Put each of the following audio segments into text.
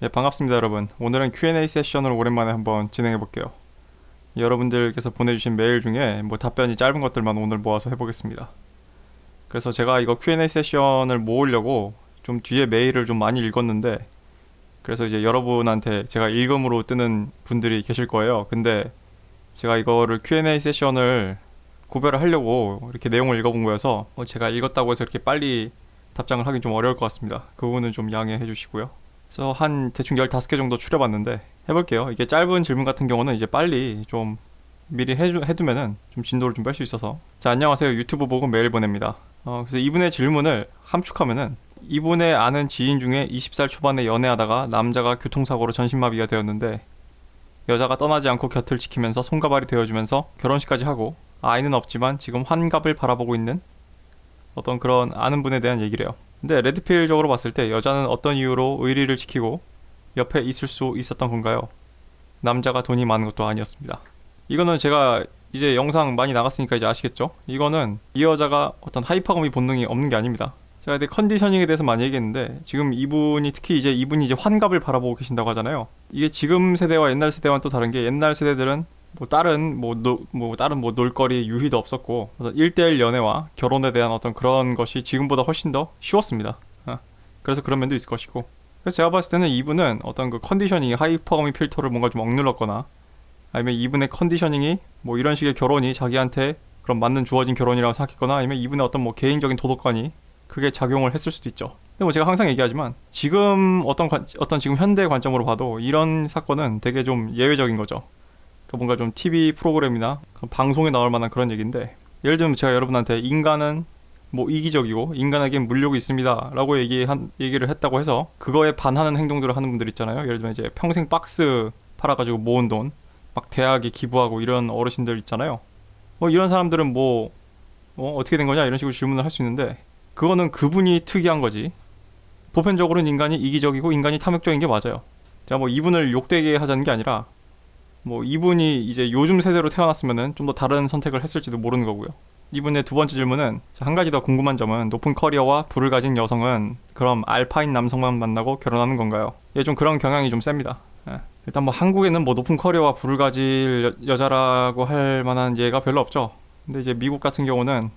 네, 반갑습니다, 여러분. 오늘은 Q&A 세션을 오랜만에 한번 진행해 볼게요. 여러분들께서 보내주신 메일 중에 답변이 짧은 것들만 오늘 모아서 해보겠습니다. 그래서 제가 이거 Q&A 세션을 모으려고 좀 뒤에 메일을 좀 많이 읽었는데, 그래서 이제 여러분한테 제가 읽음으로 뜨는 분들이 계실 거예요. 근데 제가 이거를 Q&A 세션을 구별을 하려고 이렇게 내용을 읽어본 거여서 제가 읽었다고 해서 이렇게 빨리 답장을 하긴 좀 어려울 것 같습니다. 그 부분은 좀 양해해 주시고요. 그래서 한 대충 15개 정도 추려봤는데 해볼게요. 이게 짧은 질문 같은 경우는 이제 빨리 좀 미리 해두면은 좀 진도를 좀 뺄 수 있어서. 자, 안녕하세요. 유튜브 보고 메일 보냅니다. 그래서 이분의 질문을 함축하면은, 이분의 아는 지인 중에 20살 초반에 연애하다가 남자가 교통사고로 전신마비가 되었는데 여자가 떠나지 않고 곁을 지키면서 손가발이 되어주면서 결혼식까지 하고 아이는 없지만 지금 환갑을 바라보고 있는 어떤 그런 아는 분에 대한 얘기래요. 근데 레드필적으로 봤을 때 여자는 어떤 이유로 의리를 지키고 옆에 있을 수 있었던 건가요? 남자가 돈이 많은 것도 아니었습니다. 이거는 제가 이제 영상 많이 나갔으니까 이제 아시겠죠? 이거는 이 여자가 어떤 하이퍼거미 본능이 없는 게 아닙니다. 제가 이제 컨디셔닝에 대해서 많이 얘기했는데, 지금 이분이 특히 이분이 이제 환갑을 바라보고 계신다고 하잖아요. 이게 지금 세대와 옛날 세대와는 또 다른 게, 옛날 세대들은 다른 놀거리 유희도 없었고 1대1 연애와 결혼에 대한 어떤 그런 것이 지금보다 훨씬 더 쉬웠습니다. 그래서 그런 면도 있을 것이고, 그래서 제가 봤을 때는 이분은 어떤 그 컨디셔닝, 하이퍼거미 필터를 뭔가 좀 억눌렀거나, 아니면 이분의 컨디셔닝이 이런 식의 결혼이 자기한테 그런 맞는 주어진 결혼이라고 생각했거나, 아니면 이분의 어떤 개인적인 도덕관이 그게 작용을 했을 수도 있죠. 근데 제가 항상 얘기하지만 지금 어떤 지금 현대 관점으로 봐도 이런 사건은 되게 좀 예외적인 거죠. 뭔가 좀 TV 프로그램이나 방송에 나올 만한 그런 얘기인데, 예를 들면 제가 여러분한테 인간은 이기적이고 인간에겐 물욕이 있습니다 라고 얘기를 했다고 해서 그거에 반하는 행동들을 하는 분들 있잖아요. 예를 들면 이제 평생 박스 팔아가지고 모은 돈 막 대학에 기부하고 이런 어르신들 있잖아요. 이런 사람들은 어떻게 된 거냐 이런 식으로 질문을 할 수 있는데, 그거는 그분이 특이한 거지, 보편적으로는 인간이 이기적이고 인간이 탐욕적인 게 맞아요. 제가 이분을 욕되게 하자는 게 아니라, 이분이 이제 요즘 세대로 태어났으면은 좀 더 다른 선택을 했을지도 모르는 거고요. 이분의 두 번째 질문은, 한 가지 더 궁금한 점은, 높은 커리어와 부를 가진 여성은 그럼 알파인 남성만 만나고 결혼하는 건가요? 예, 좀 그런 경향이 좀 셉니다. 예. 일단 한국에는 높은 커리어와 부를 가질 여자라고 할 만한 예가 별로 없죠. 근데 이제 미국 같은 경우는,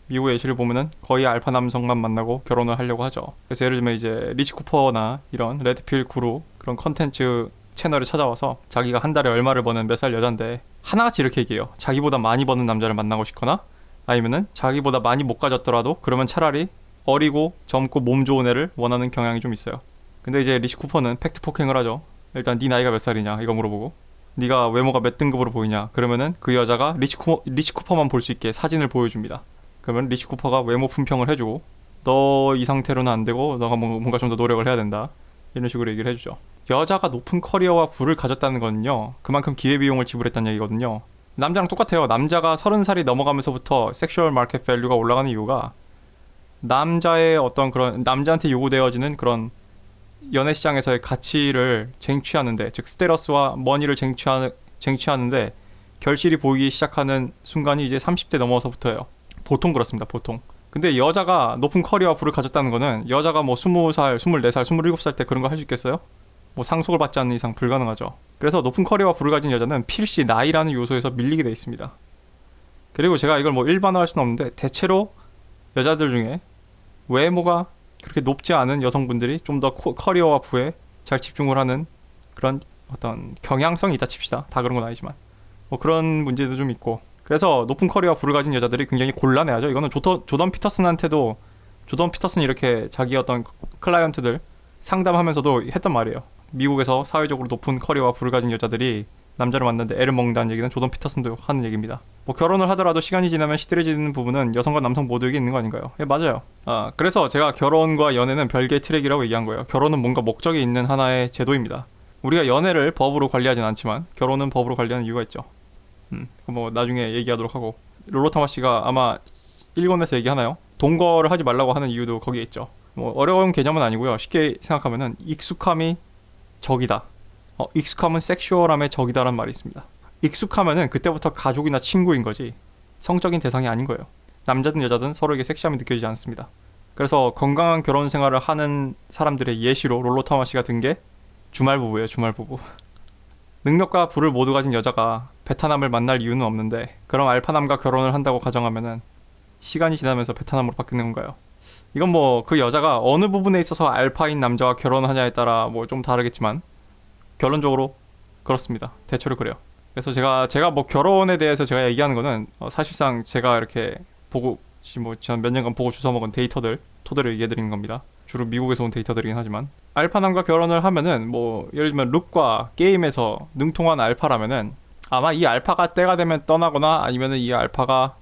미국의 예시를 보면은 거의 알파 남성만 만나고 결혼을 하려고 하죠. 그래서 예를 들면 이제 리치 쿠퍼나 이런 레드필 그룹 그런 컨텐츠 채널에 찾아와서 자기가 한 달에 얼마를 버는 몇 살 여잔데 하나같이 이렇게 얘기해요. 자기보다 많이 버는 남자를 만나고 싶거나, 아니면은 자기보다 많이 못 가졌더라도 그러면 차라리 어리고 젊고 몸 좋은 애를 원하는 경향이 좀 있어요. 근데 이제 리치 쿠퍼는 팩트 폭행을 하죠. 일단 네 나이가 몇 살이냐 이거 물어보고, 네가 외모가 몇 등급으로 보이냐, 그러면은 그 여자가 리치 쿠퍼만 볼 수 있게 사진을 보여줍니다. 그러면 리치 쿠퍼가 외모 품평을 해주고, 너 이 상태로는 안 되고 너가 뭔가 좀 더 노력을 해야 된다 이런 식으로 얘기를 해주죠. 여자가 높은 커리어와 부를 가졌다는 거는요, 그만큼 기회비용을 지불했다는 얘기거든요. 남자랑 똑같아요. 남자가 30살이 넘어가면서부터 섹슈얼 마켓 밸류가 올라가는 이유가, 남자의 어떤 그런 남자한테 요구되어지는 그런 연애 시장에서의 가치를 쟁취하는데, 즉 스테러스와 머니를 쟁취하는데 결실이 보이기 시작하는 순간이 이제 30대 넘어서부터예요. 보통 그렇습니다. 보통. 근데 여자가 높은 커리어와 부를 가졌다는 거는, 여자가 20살, 24살, 27살 때 그런 거 할 수 있겠어요? 상속을 받지 않는 이상 불가능하죠. 그래서 높은 커리어와 부를 가진 여자는 필시 나이라는 요소에서 밀리게 돼 있습니다. 그리고 제가 이걸 일반화할 수는 없는데, 대체로 여자들 중에 외모가 그렇게 높지 않은 여성분들이 좀 더 커리어와 부에 잘 집중을 하는 그런 어떤 경향성이 있다 칩시다. 다 그런 건 아니지만 그런 문제도 좀 있고, 그래서 높은 커리어와 부를 가진 여자들이 굉장히 곤란해하죠. 이거는 조던 피터슨이 이렇게 자기 어떤 클라이언트들 상담하면서도 했단 말이에요. 미국에서 사회적으로 높은 커리어와 부를 가진 여자들이 남자를 만나는데 애를 먹는다는 얘기는 조던 피터슨도 하는 얘기입니다. 결혼을 하더라도 시간이 지나면 시들해지는 부분은 여성과 남성 모두에게 있는 거 아닌가요? 예, 맞아요. 그래서 제가 결혼과 연애는 별개의 트랙이라고 얘기한 거예요. 결혼은 뭔가 목적이 있는 하나의 제도입니다. 우리가 연애를 법으로 관리하진 않지만 결혼은 법으로 관리하는 이유가 있죠. 나중에 얘기하도록 하고, 롤로타마 씨가 아마 일권에서 얘기하나요? 동거를 하지 말라고 하는 이유도 거기에 있죠. 어려운 개념은 아니고요. 쉽게 생각하면은 익숙함이 적이다. 익숙함은 섹슈얼함의 적이다라는 말이 있습니다. 익숙하면은 그때부터 가족이나 친구인 거지 성적인 대상이 아닌 거예요. 남자든 여자든 서로에게 섹시함이 느껴지지 않습니다. 그래서 건강한 결혼 생활을 하는 사람들의 예시로 롤로타마 씨가 든 게 주말 부부예요, 주말 부부. 능력과 부를 모두 가진 여자가 베타남을 만날 이유는 없는데 그럼 알파남과 결혼을 한다고 가정하면은 시간이 지나면서 베타남으로 바뀌는 건가요? 이건 뭐 그 여자가 어느 부분에 있어서 알파인 남자와 결혼하냐에 따라 뭐 좀 다르겠지만 결론적으로 그렇습니다. 대체로 그래요. 그래서 제가 뭐 결혼에 대해서 제가 얘기하는 거는 사실상 제가 이렇게 보고 뭐 지난 몇 년간 보고 주워 먹은 데이터들 토대로 얘기해 드리는 겁니다. 주로 미국에서 온 데이터들이긴 하지만 알파남과 결혼을 하면은 뭐 예를 들면 룩과 게임에서 능통한 알파라면은 아마 이 알파가 때가 되면 떠나거나 아니면은 이 알파가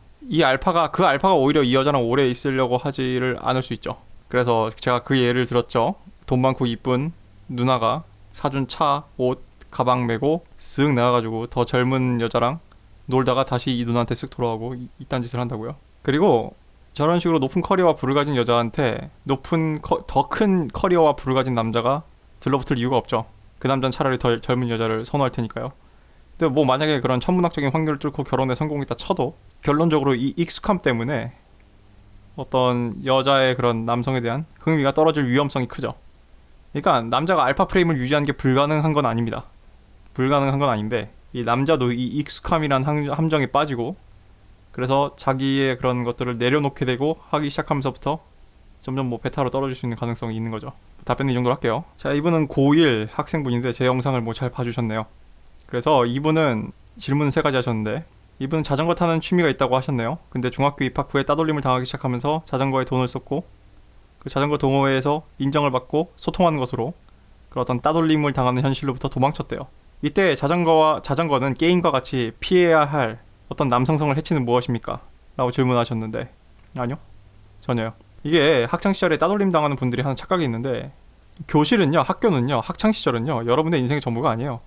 오히려 이 여자랑 오래 있으려고 하지를 않을 수 있죠. 그래서 제가 그 예를 들었죠. 돈 많고 이쁜 누나가 사준 차, 옷, 가방 메고 쓱 나가가지고 더 젊은 여자랑 놀다가 다시 이 누나한테 쓱 돌아오고 이딴 짓을 한다고요. 그리고 저런 식으로 높은 커리어와 부를 가진 여자한테 더 큰 커리어와 부를 가진 남자가 들러붙을 이유가 없죠. 그 남자는 차라리 더 젊은 여자를 선호할 테니까요. 근데 뭐 만약에 그런 천문학적인 확률을 뚫고 결혼에 성공했다 쳐도 결론적으로 이 익숙함 때문에 어떤 여자의 그런 남성에 대한 흥미가 떨어질 위험성이 크죠. 그러니까 남자가 알파 프레임을 유지하는 게 불가능한 건 아닙니다. 불가능한 건 아닌데 이 남자도 이 익숙함이란 함정에 빠지고 그래서 자기의 그런 것들을 내려놓게 되고 하기 시작하면서부터 점점 뭐 베타로 떨어질 수 있는 가능성이 있는 거죠. 답변은 이 정도로 할게요. 자, 이분은 고1 학생분인데 제 영상을 뭐 잘 봐주셨네요. 그래서 이분은 질문 3가지 하셨는데 이분은 자전거 타는 취미가 있다고 하셨네요. 근데 중학교 입학 후에 따돌림을 당하기 시작하면서 자전거에 돈을 썼고 그 자전거 동호회에서 인정을 받고 소통하는 것으로 그런 어떤 따돌림을 당하는 현실로부터 도망쳤대요. 이때 자전거는 게임과 같이 피해야 할 어떤 남성성을 해치는 무엇입니까? 라고 질문하셨는데 아니요, 전혀요. 이게 학창시절에 따돌림 당하는 분들이 하는 착각이 있는데 교실은요, 학교는요, 학창시절은요 여러분의 인생의 전부가 아니에요.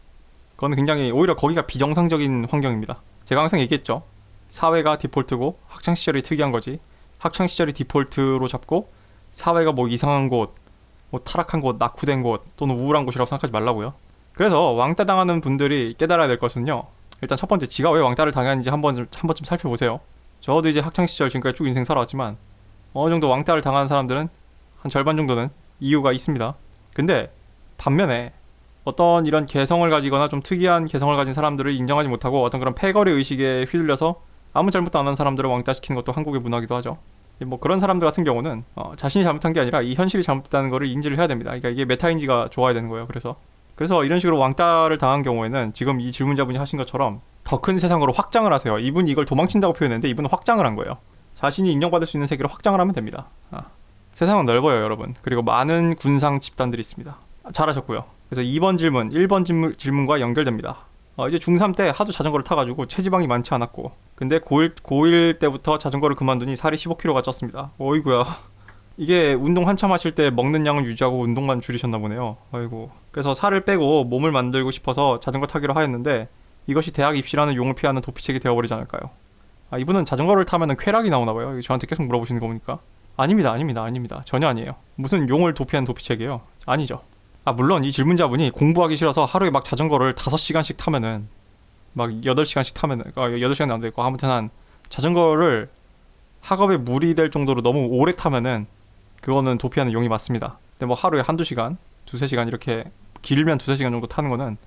그건 굉장히 오히려 거기가 비정상적인 환경입니다. 제가 항상 얘기했죠. 사회가 디폴트고 학창시절이 특이한 거지 학창시절이 디폴트로 잡고 사회가 뭐 이상한 곳, 뭐 타락한 곳, 낙후된 곳 또는 우울한 곳이라고 생각하지 말라고요. 그래서 왕따 당하는 분들이 깨달아야 될 것은요, 일단 첫 번째 지가 왜 왕따를 당했는지 한 번쯤 살펴보세요. 저도 이제 학창시절 지금까지 쭉 인생 살아왔지만 어느 정도 왕따를 당하는 사람들은 한 절반 정도는 이유가 있습니다. 근데 반면에 어떤 이런 개성을 가지거나 좀 특이한 개성을 가진 사람들을 인정하지 못하고 어떤 그런 패거리 의식에 휘둘려서 아무 잘못도 안 한 사람들을 왕따시키는 것도 한국의 문화기도 하죠. 뭐 그런 사람들 같은 경우는 자신이 잘못한 게 아니라 이 현실이 잘못됐다는 거를 인지를 해야 됩니다. 그러니까 이게 메타인지가 좋아야 되는 거예요. 그래서 이런 식으로 왕따를 당한 경우에는 지금 이 질문자분이 하신 것처럼 더 큰 세상으로 확장을 하세요. 이분이 이걸 도망친다고 표현했는데 이분은 확장을 한 거예요. 자신이 인정받을 수 있는 세계로 확장을 하면 됩니다. 세상은 넓어요, 여러분. 그리고 많은 군상 집단들이 있습니다. 잘하셨고요. 그래서 2번 질문, 1번 질문과 연결됩니다. 이제 중3 때 하도 자전거를 타가지고 체지방이 많지 않았고 근데 고1 때부터 자전거를 그만두니 살이 15kg가 쪘습니다. 어이구야. 이게 운동 한참 하실 때 먹는 양을 유지하고 운동만 줄이셨나 보네요. 아이고. 그래서 살을 빼고 몸을 만들고 싶어서 자전거 타기로 하였는데 이것이 대학 입시라는 용을 피하는 도피책이 되어버리지 않을까요? 이분은 자전거를 타면 쾌락이 나오나 봐요. 저한테 계속 물어보시는 거 보니까. 아닙니다. 전혀 아니에요. 무슨 용을 도피하는 도피책이에요? 아니죠. 물론 이 질문자분이 공부하기 싫어서 하루에 막 자전거를 5시간씩 타면은 막 8시간씩 타면은 8시간도 안 되고 아무튼 한 자전거를 학업에 무리될 정도로 너무 오래 타면은 그거는 도피하는 용이 맞습니다. 근데 뭐 하루에 1-2시간, 2-3시간 이렇게 길면 2-3시간 정도 타는 거는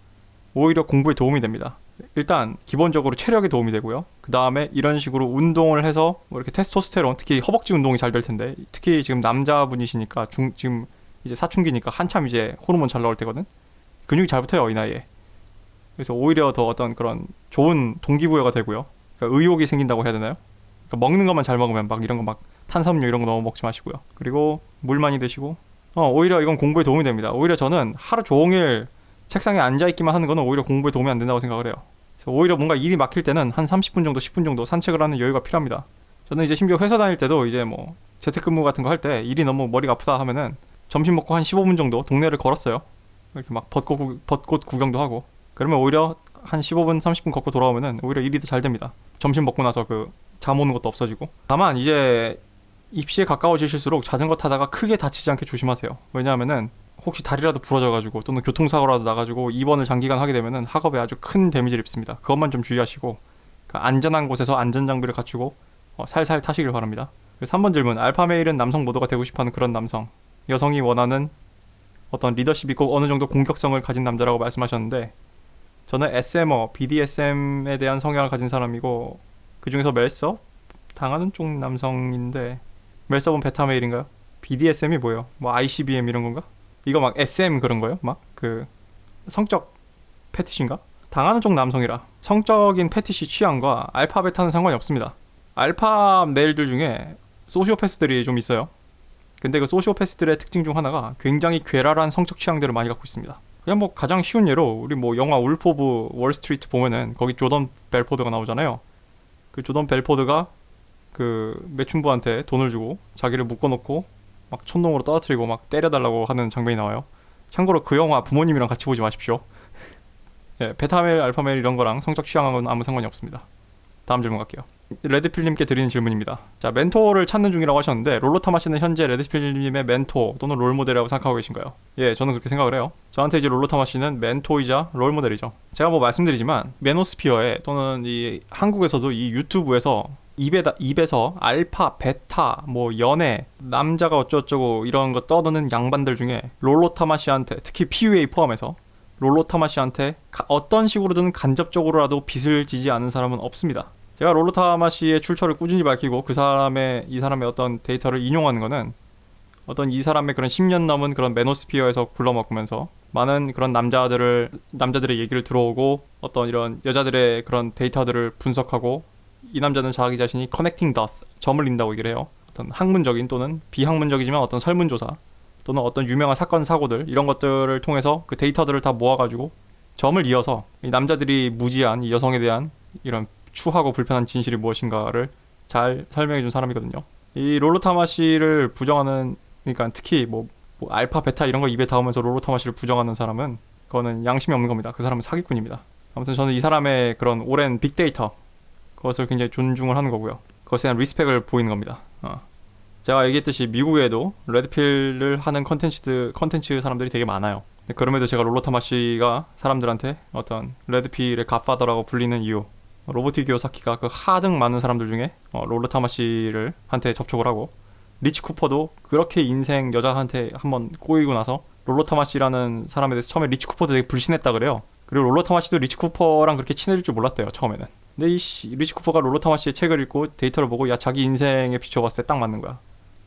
오히려 공부에 도움이 됩니다. 일단 기본적으로 체력에 도움이 되고요. 그 다음에 이런 식으로 운동을 해서 뭐 이렇게 테스토스테론, 특히 허벅지 운동이 잘 될 텐데 특히 지금 남자분이시니까 지금 이제 사춘기니까 한참 이제 호르몬 잘 나올 때거든. 근육이 잘 붙어요, 이 나이에. 그래서 오히려 더 어떤 그런 좋은 동기부여가 되고요. 그러니까 의욕이 생긴다고 해야 되나요? 그러니까 먹는 것만 잘 먹으면 막 이런 거 막 탄수화물 이런 거 너무 먹지 마시고요. 그리고 물 많이 드시고 오히려 이건 공부에 도움이 됩니다. 오히려 저는 하루 종일 책상에 앉아있기만 하는 거는 오히려 공부에 도움이 안 된다고 생각을 해요. 그래서 오히려 뭔가 일이 막힐 때는 한 30분 정도 10분 정도 산책을 하는 여유가 필요합니다. 저는 이제 심지어 회사 다닐 때도 이제 뭐 재택근무 같은 거 할 때 일이 너무 머리가 아프다 하면은 점심 먹고 한 15분 정도 동네를 걸었어요. 이렇게 막 벚꽃 구경도 하고. 그러면 오히려 한 15분 30분 걷고 돌아오면은 오히려 일이 더 잘 됩니다. 점심 먹고 나서 잠 오는 것도 없어지고. 다만 이제 입시에 가까워지실수록 자전거 타다가 크게 다치지 않게 조심하세요. 왜냐하면은 혹시 다리라도 부러져가지고 또는 교통사고라도 나가지고 입원을 장기간 하게 되면은 학업에 아주 큰 데미지를 입습니다. 그것만 좀 주의하시고 안전한 곳에서 안전장비를 갖추고 살살 타시길 바랍니다. 3번 질문, 알파메일은 남성 모두가 되고 싶어하는 그런 남성, 여성이 원하는 어떤 리더십 있고 어느 정도 공격성을 가진 남자라고 말씀하셨는데, 저는 SM어, BDSM에 대한 성향을 가진 사람이고, 그 중에서 멜섭 당하는 쪽 남성인데, 멜섭은 베타 메일인가요? BDSM이 뭐예요? 뭐 ICBM 이런 건가? 이거 막 SM 그런 거요? 막 그 성적 패티시인가? 당하는 쪽 남성이라 성적인 패티시 취향과 알파 베타는 상관이 없습니다. 알파 메일들 중에 소시오패스들이 좀 있어요. 근데 그 소시오패스들의 특징 중 하나가 굉장히 괴랄한 성적 취향들을 많이 갖고 있습니다. 그냥 뭐 가장 쉬운 예로 우리 뭐 영화 울프 오브 월스트리트 보면은 거기 조던 벨포드가 나오잖아요. 그 조던 벨포드가 그 매춘부한테 돈을 주고 자기를 묶어놓고 막 촌동으로 떨어뜨리고 막 때려달라고 하는 장면이 나와요. 참고로 그 영화 부모님이랑 같이 보지 마십시오. 예, 베타멜, 알파멜 이런 거랑 성적 취향하고는 아무 상관이 없습니다. 다음 질문 갈게요. 레드필님께 드리는 질문입니다. 자, 멘토를 찾는 중이라고 하셨는데, 롤로타마 씨는 현재 레드필님의 멘토 또는 롤모델이라고 생각하고 계신가요? 예, 저는 그렇게 생각을 해요. 저한테 이제 롤로타마 씨는 멘토이자 롤모델이죠. 제가 뭐 말씀드리지만 메노스피어에 또는 이 한국에서도 이 유튜브에서 입에서 알파, 베타, 뭐 연애, 남자가 어쩌고저쩌고 이런 거 떠드는 양반들 중에 롤로타마 씨한테, 특히 PUA 포함해서 롤로타마 씨한테 어떤 식으로든 간접적으로라도 빚을 지지 않은 사람은 없습니다. 제가 롤로타마 씨의 출처를 꾸준히 밝히고 이 사람의 어떤 데이터를 인용하는 거는 어떤 이 사람의 그런 10년 넘은 그런 메노스피어에서 굴러먹으면서 많은 그런 남자들의 얘기를 들어오고 어떤 이런 여자들의 그런 데이터들을 분석하고, 이 남자는 자기 자신이 커넥팅 더스, 점을 잇는다고 얘기를 해요. 어떤 학문적인 또는 비학문적이지만 어떤 설문조사 또는 어떤 유명한 사건 사고들 이런 것들을 통해서 그 데이터들을 다 모아가지고 점을 이어서 이 남자들이 무지한 이 여성에 대한 이런 추하고 불편한 진실이 무엇인가를 잘 설명해준 사람이거든요. 이 롤로타마 씨를 부정하는, 그러니까 특히 뭐 알파 베타 이런 거 입에 닿으면서 롤로타마 씨를 부정하는 사람은 그거는 양심이 없는 겁니다. 그 사람은 사기꾼입니다. 아무튼 저는 이 사람의 그런 오랜 빅데이터, 그것을 굉장히 존중을 하는 거고요. 그것에 대한 리스펙을 보이는 겁니다. 제가 얘기했듯이 미국에도 레드필을 하는 컨텐츠 사람들이 되게 많아요. 그럼에도 제가 롤로타마 씨가 사람들한테 어떤 레드필의 갓파더라고 불리는 이유, 로버트 기요사키가 그 하등 많은 사람들 중에 롤로타마 씨를 한테 접촉을 하고, 리치 쿠퍼도 그렇게 인생 여자한테 한번 꼬이고 나서 롤로타마 씨라는 사람에 대해서 처음에 리치 쿠퍼도 되게 불신했다 그래요. 그리고 롤로타마 씨도 리치 쿠퍼랑 그렇게 친해질 줄 몰랐대요, 처음에는. 근데 리치 쿠퍼가 롤로타마 씨의 책을 읽고 데이터를 보고, 야, 자기 인생에 비춰봤을 때 딱 맞는 거야.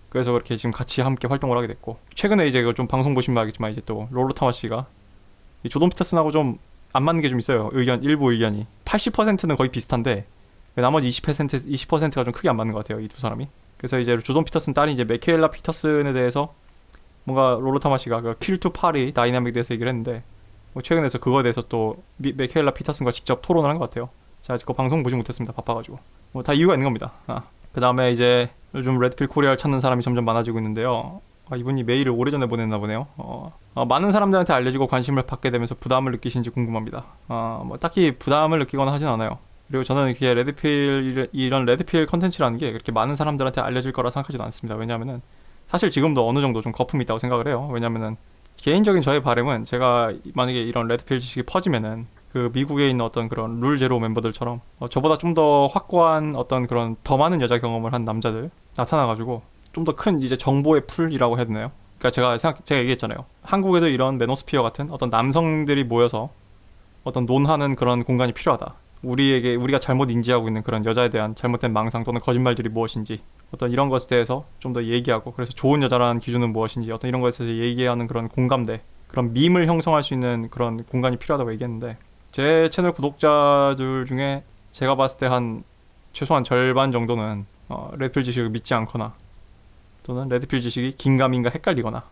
그래서 그렇게 지금 같이 함께 활동을 하게 됐고, 최근에 이제 좀 방송 보시면 알겠지만 이제 또 롤로타마 씨가 이 조던 피터슨하고 좀 안 맞는 게 좀 있어요. 일부 의견이 80%는 거의 비슷한데 나머지 20%가 좀 크게 안 맞는 것 같아요, 이 두 사람이. 그래서 이제 조던 피터슨 딸이 이제 메케일라 피터슨에 대해서 뭔가 롤로타마 씨가 그 킬 투 파리 다이나믹에 대해서 얘기를 했는데, 뭐 최근에서 그거에 대해서 또 메케일라 피터슨과 직접 토론을 한 것 같아요. 제가 그거 방송 보지 못했습니다, 바빠가지고. 뭐 다 이유가 있는 겁니다. 그 다음에 이제 요즘 레드필 코리아를 찾는 사람이 점점 많아지고 있는데요. 이분이 메일을 오래전에 보냈나 보네요. 많은 사람들한테 알려지고 관심을 받게 되면서 부담을 느끼신지 궁금합니다. 뭐 딱히 부담을 느끼거나 하진 않아요. 그리고 저는 이렇게 이런 레드필 컨텐츠라는 게 그렇게 많은 사람들한테 알려질 거라 생각하지도 않습니다. 왜냐면은 사실 지금도 어느 정도 좀 거품이 있다고 생각을 해요. 왜냐면은 개인적인 저의 바람은, 제가 만약에 이런 레드필 지식이 퍼지면은 그 미국에 있는 어떤 그런 룰 제로 멤버들처럼 저보다 좀 더 확고한 어떤 그런 더 많은 여자 경험을 한 남자들 나타나가지고 좀 더 큰 이제 정보의 풀이라고 해야 되나요? 그러니까 제가 얘기했잖아요. 한국에도 이런 메노스피어 같은 어떤 남성들이 모여서 어떤 논하는 그런 공간이 필요하다. 우리가 잘못 인지하고 있는 그런 여자에 대한 잘못된 망상 또는 거짓말들이 무엇인지, 어떤 이런 것에 대해서 좀 더 얘기하고, 그래서 좋은 여자라는 기준은 무엇인지, 어떤 이런 것에 대해서 얘기하는 그런 공감대, 그런 밈을 형성할 수 있는 그런 공간이 필요하다고 얘기했는데, 제 채널 구독자들 중에 제가 봤을 때 한 최소한 절반 정도는 레드필 지식을 믿지 않거나, 또는 레드필 지식이 긴가민가 헷갈리거나,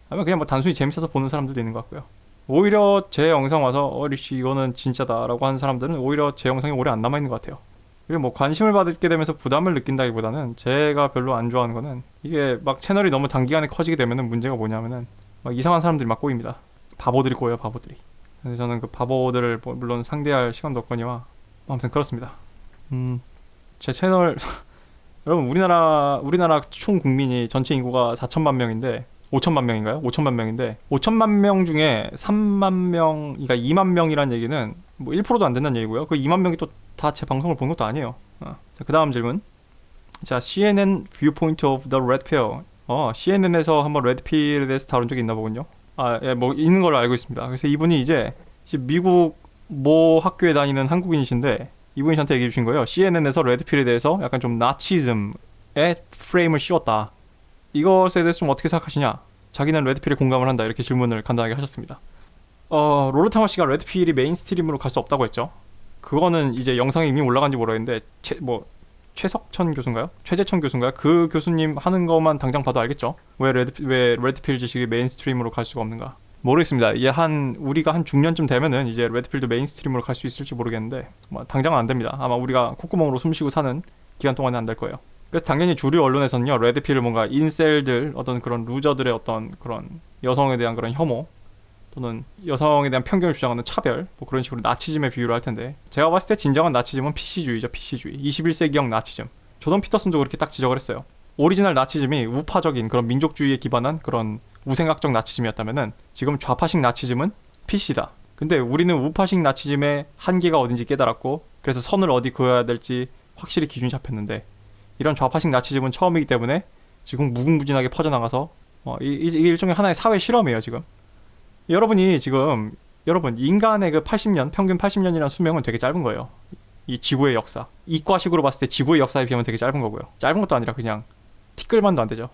아니면 그냥 뭐 단순히 재밌어서 보는 사람들도 있는 것 같고요. 오히려 제 영상 와서 리치 이거는 진짜다 라고 하는 사람들은 오히려 제 영상이 오래 안 남아있는 것 같아요. 그리고 뭐 관심을 받게 되면서 부담을 느낀다기보다는, 제가 별로 안 좋아하는 거는 이게 막 채널이 너무 단기간에 커지게 되면은 문제가 뭐냐면은 막 이상한 사람들이 막 꼬입니다. 바보들이 꼬여요, 바보들이. 그래서 저는 그 바보들을 물론 상대할 시간도 없거니와 아무튼 그렇습니다. 제 채널 여러분, 우리나라 총 국민이 전체 인구가 4천만 명인데 5천만 명인가요? 5천만 명인데 5천만 명 중에 3만 명, 그러니까 2만 명이란 얘기는 뭐 1%도 안 된다는 얘기고요. 그 2만 명이 또 다 제 방송을 본 것도 아니에요. 자, 그 다음 질문. 자, CNN Viewpoint of the Red Pill. CNN에서 한번 레드필에 대해서 다룬 적이 있나 보군요. 예, 뭐 있는 걸로 알고 있습니다. 그래서 이분이 이제 미국 모 학교에 다니는 한국인이신데 이분이 저한테 얘기해 주신 거예요. CNN에서 레드필에 대해서 약간 좀 나치즘의 프레임을 씌웠다. 이것에 대해서 좀 어떻게 생각하시냐? 자기는 레드필에 공감을 한다. 이렇게 질문을 간단하게 하셨습니다. 롤러타마 씨가 레드필이 메인스트림으로 갈 수 없다고 했죠. 그거는 이제 영상이 이미 올라간지 모르겠는데 최석천 교수인가요? 최재천 교수인가요? 그 교수님 하는 것만 당장 봐도 알겠죠? 왜 레드필 지식이 메인스트림으로 갈 수가 없는가? 모르겠습니다. 이게 우리가 한 중년쯤 되면은 이제 레드필도 메인스트림으로 갈 수 있을지 모르겠는데 뭐 당장은 안 됩니다. 아마 우리가 콧구멍으로 숨쉬고 사는 기간 동안은 안 될 거예요. 그래서 당연히 주류 언론에서는요, 레드필을 뭔가 인셀들, 어떤 그런 루저들의 어떤 그런 여성에 대한 그런 혐오 또는 여성에 대한 편견을 주장하는 차별, 뭐 그런 식으로 나치즘에 비유를 할 텐데, 제가 봤을 때 진정한 나치즘은 PC주의죠. PC주의. 21세기형 나치즘. 조던 피터슨도 그렇게 딱 지적을 했어요. 오리지널 나치즘이 우파적인 그런 민족주의에 기반한 그런 우생학적 나치즘이었다면은 지금 좌파식 나치즘은 PC다. 근데 우리는 우파식 나치즘의 한계가 어딘지 깨달았고, 그래서 선을 어디 그어야 될지 확실히 기준이 잡혔는데, 이런 좌파식 나치즘은 처음이기 때문에 지금 무궁무진하게 퍼져나가서 이게 일종의 하나의 사회 실험이에요. 지금 여러분 인간의 그 80년 평균 80년이라는 수명은 되게 짧은 거예요. 이 지구의 역사, 이과식으로 봤을 때 지구의 역사에 비하면 되게 짧은 거고요. 짧은 것도 아니라 그냥 티끌만도 안 되죠.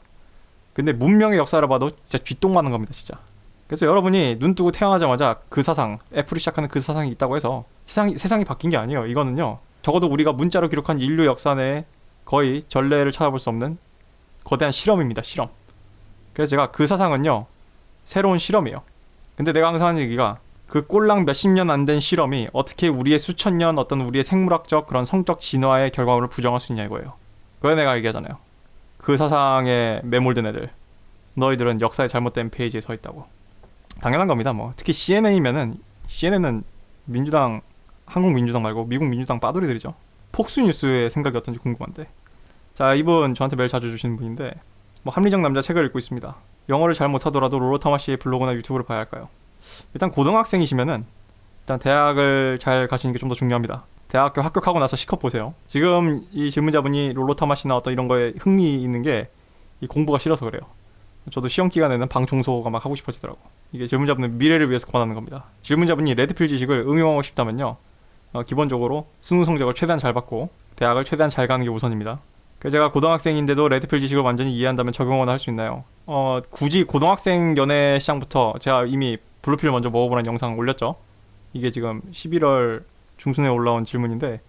근데 문명의 역사를 봐도 진짜 쥐똥 많은 겁니다, 진짜. 그래서 여러분이 눈 뜨고 태어나자마자 그 사상, F를 시작하는 그 사상이 있다고 해서 세상이 바뀐 게 아니에요. 이거는요, 적어도 우리가 문자로 기록한 인류 역사 내에 거의 전례를 찾아볼 수 없는 거대한 실험입니다. 실험. 그래서 제가 그 사상은요, 새로운 실험이에요. 근데 내가 항상 하는 얘기가, 그 꼴랑 몇십 년 안 된 실험이 어떻게 우리의 수천 년 어떤 우리의 생물학적 그런 성적 진화의 결과물을 부정할 수 있냐 이거예요. 그걸 내가 얘기하잖아요. 그 사상에 매몰된 애들, 너희들은 역사의 잘못된 페이지에 서 있다고. 당연한 겁니다. 뭐 특히 CNN이면은, CNN은 민주당, 한국 민주당 말고 미국 민주당 빠돌이들이죠. 폭스뉴스의 생각이 어떤지 궁금한데. 자, 이분 저한테 메일 자주 주시는 분인데, 뭐 합리적 남자 책을 읽고 있습니다. 영어를 잘 못하더라도 롤러타마 씨의 블로그나 유튜브를 봐야 할까요? 일단 고등학생이시면은 일단 대학을 잘 가시는 게 좀 더 중요합니다. 대학교 합격하고 나서 시컷 보세요. 지금 이 질문자분이 롤러타마 씨나 어떤 이런 거에 흥미 있는 게 이 공부가 싫어서 그래요. 저도 시험 기간에는 방 청소가 막 하고 싶어지더라고. 이게 질문자분은 미래를 위해서 권하는 겁니다. 질문자분이 레드필 지식을 응용하고 싶다면요, 기본적으로 수능 성적을 최대한 잘 받고 대학을 최대한 잘 가는 게 우선입니다. 그래서 제가 고등학생인데도 레드필 지식을 완전히 이해한다면 적용을 할 수 있나요? 굳이 고등학생 연애 시장부터 제가 이미 블루필 먼저 먹어보라는 영상 올렸죠. 이게 지금 11월 중순에 올라온 질문인데,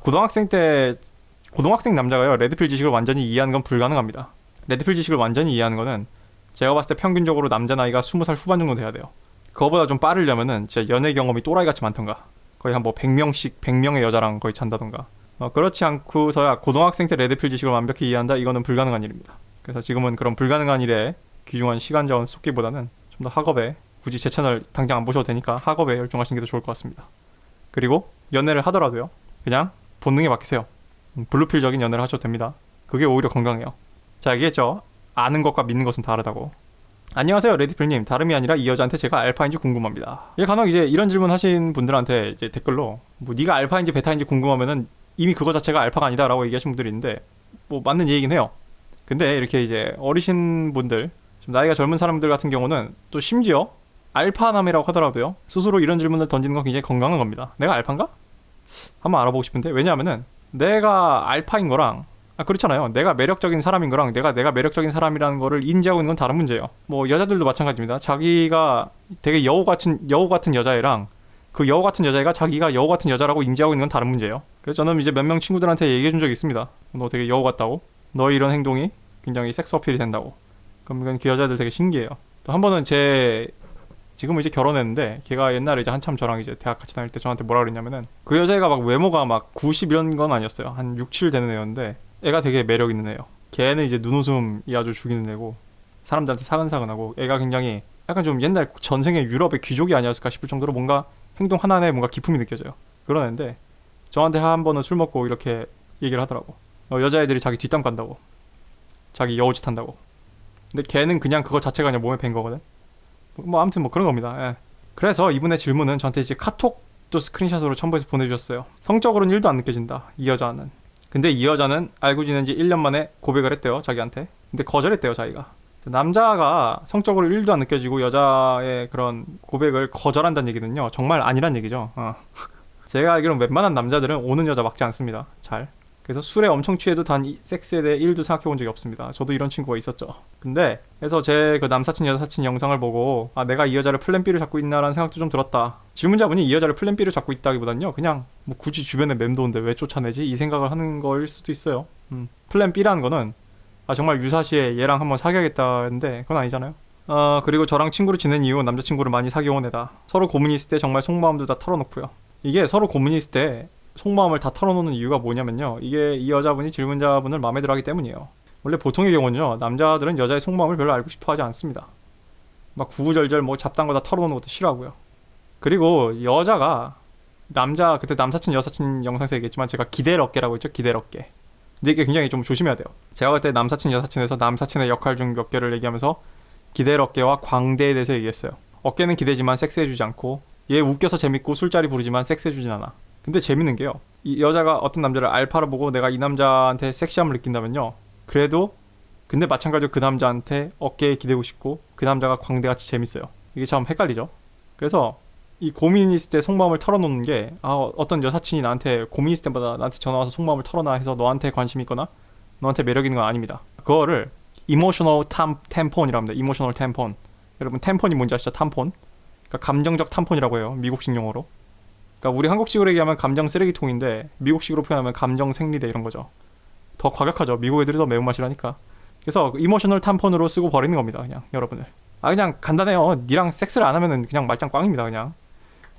고등학생 남자가요, 레드필 지식을 완전히 이해하는 건 불가능합니다. 레드필 지식을 완전히 이해하는 거는 제가 봤을 때 평균적으로 남자 나이가 20살 후반 정도 돼야 돼요. 그거보다 좀 빠르려면은 진짜 연애 경험이 또라이같이 많던가, 거의 한 뭐 100명의 여자랑 거의 잔다던가, 그렇지 않고서야 고등학생 때 레드필 지식을 완벽히 이해한다, 이거는 불가능한 일입니다. 그래서 지금은 그런 불가능한 일에 귀중한 시간 자원 쏟기보다는 좀 더 학업에, 굳이 제 채널 당장 안 보셔도 되니까 학업에 열중하시는 게 더 좋을 것 같습니다. 그리고 연애를 하더라도요, 그냥 본능에 맡기세요. 블루필적인 연애를 하셔도 됩니다. 그게 오히려 건강해요. 자, 얘기했죠. 아는 것과 믿는 것은 다르다고. 안녕하세요, 레드필님. 다름이 아니라 이 여자한테 제가 알파인지 궁금합니다. 예, 간혹 이제 이런 질문 하신 분들한테 이제 댓글로 뭐 네가 알파인지 베타인지 궁금하면은 이미 그거 자체가 알파가 아니다라고 얘기하신 분들이 있는데, 뭐 맞는 얘기긴 해요. 근데 이렇게 이제 어리신 분들, 좀 나이가 젊은 사람들 같은 경우는 또 심지어 알파남이라고 하더라도요, 스스로 이런 질문을 던지는 건 굉장히 건강한 겁니다. 내가 알파인가? 한번 알아보고 싶은데. 왜냐하면은 내가 알파인 거랑, 그렇잖아요. 내가 매력적인 사람인 거랑 내가 매력적인 사람이라는 거를 인지하고 있는 건 다른 문제예요. 뭐 여자들도 마찬가지입니다. 자기가 되게 여우 같은 여자애랑 그 여우 같은 여자애가 자기가 여우 같은 여자라고 인지하고 있는 건 다른 문제예요. 그래서 저는 이제 몇 명 친구들한테 얘기해 준 적이 있습니다. 너 되게 여우 같다고, 너의 이런 행동이 굉장히 섹스 어필이 된다고. 그럼 그 여자들 되게 신기해요. 또 한 번은 지금은 이제 결혼했는데, 걔가 옛날에 이제 한참 저랑 이제 대학 같이 다닐 때 저한테 뭐라 그랬냐면은, 그 여자애가 막 외모가 막 90 이런 건 아니었어요. 한 6, 7 되는 애였는데 애가 되게 매력 있는 애예요. 걔는 이제 눈웃음이 아주 죽이는 애고, 사람들한테 사근사근하고, 애가 굉장히 약간 좀 옛날 전생의 유럽의 귀족이 아니었을까 싶을 정도로 뭔가 행동 하나에 뭔가 기품이 느껴져요. 그런 애인데 저한테 한 번은 술 먹고 이렇게 얘기를 하더라고. 여자애들이 자기 뒷담 간다고, 자기 여우짓 한다고. 근데 걔는 그냥 그거 자체가 그냥 몸에 밴 거거든. 뭐 아무튼 뭐 그런 겁니다. 예. 그래서 이분의 질문은 저한테 이제 카톡도 스크린샷으로 첨부해서 보내주셨어요. 성적으로는 1도 안 느껴진다, 이 여자는. 근데 이 여자는 알고 지낸 지 1년 만에 고백을 했대요, 자기한테. 근데 거절했대요, 자기가. 남자가 성적으로 1도 안 느껴지고 여자의 그런 고백을 거절한다는 얘기는요 정말 아니란 얘기죠. 제가 알기로는 웬만한 남자들은 오는 여자 막지 않습니다. 잘. 그래서 술에 엄청 취해도 단 섹스에 대해 1도 생각해 본 적이 없습니다. 저도 이런 친구가 있었죠. 근데 그래서 제 그 남사친 여사친 영상을 보고 아 내가 이 여자를 플랜 B를 잡고 있나라는 생각도 좀 들었다. 질문자분이 이 여자를 플랜 B를 잡고 있다기보단요 그냥 뭐 굳이 주변에 맴도는데 왜 쫓아내지 이 생각을 하는 거일 수도 있어요. 플랜 B라는 거는 아 정말 유사시에 얘랑 한번 사귀어야겠다는데 그건 아니잖아요. 그리고 저랑 친구로 지낸 이후 남자친구를 많이 사귀어온 애다. 서로 고민이 있을 때 정말 속마음도 다 털어놓고요. 이게 서로 고민이 있을 때 속마음을 다 털어놓는 이유가 뭐냐면요 이게 이 여자분이 질문자분을 마음에 들어하기 때문이에요. 원래 보통의 경우는요 남자들은 여자의 속마음을 별로 알고 싶어 하지 않습니다. 막 구구절절 뭐 잡다한 거 다 털어놓는 것도 싫어하고요. 그리고 여자가 남자 그때 남사친 여사친 영상에서 얘기했지만 제가 기댈 어깨라고 했죠. 기댈 어깨. 근데 이게 굉장히 좀 조심해야 돼요. 제가 그때 남사친 여사친에서 남사친의 역할 중 몇 개를 얘기하면서 기댈 어깨와 광대에 대해서 얘기했어요. 어깨는 기대지만 섹스해주지 않고 얘 웃겨서 재밌고 술자리 부르지만 섹스해주진 않아. 근데 재밌는 게요 이 여자가 어떤 남자를 알파로 보고 내가 이 남자한테 섹시함을 느낀다면요 그래도 근데 마찬가지로 그 남자한테 어깨에 기대고 싶고 그 남자가 광대같이 재밌어요. 이게 참 헷갈리죠. 그래서 이 고민이 있을 때 속마음을 털어놓는 게 어떤 여사친이 나한테 고민 있을 때마다 나한테 전화와서 속마음을 털어놔 해서 너한테 관심이 있거나 너한테 매력 있는 건 아닙니다. 그거를 이모셔널 템폰이라고 합니다. 이모셔널 템폰. 여러분 템폰이 뭔지 아시죠? 탐폰. 그러니까 감정적 탐폰이라고 해요. 미국식 용어로. 그러니까 우리 한국식으로 얘기하면 감정 쓰레기통인데 미국식으로 표현하면 감정 생리대 이런 거죠. 더 과격하죠. 미국 애들이 더 매운맛이라니까. 그래서 이모셔널 탐폰으로 쓰고 버리는 겁니다. 그냥 여러분을. 그냥 간단해요. 니랑 섹스를 안 하면은 그냥 말짱 꽝입니다. 그냥.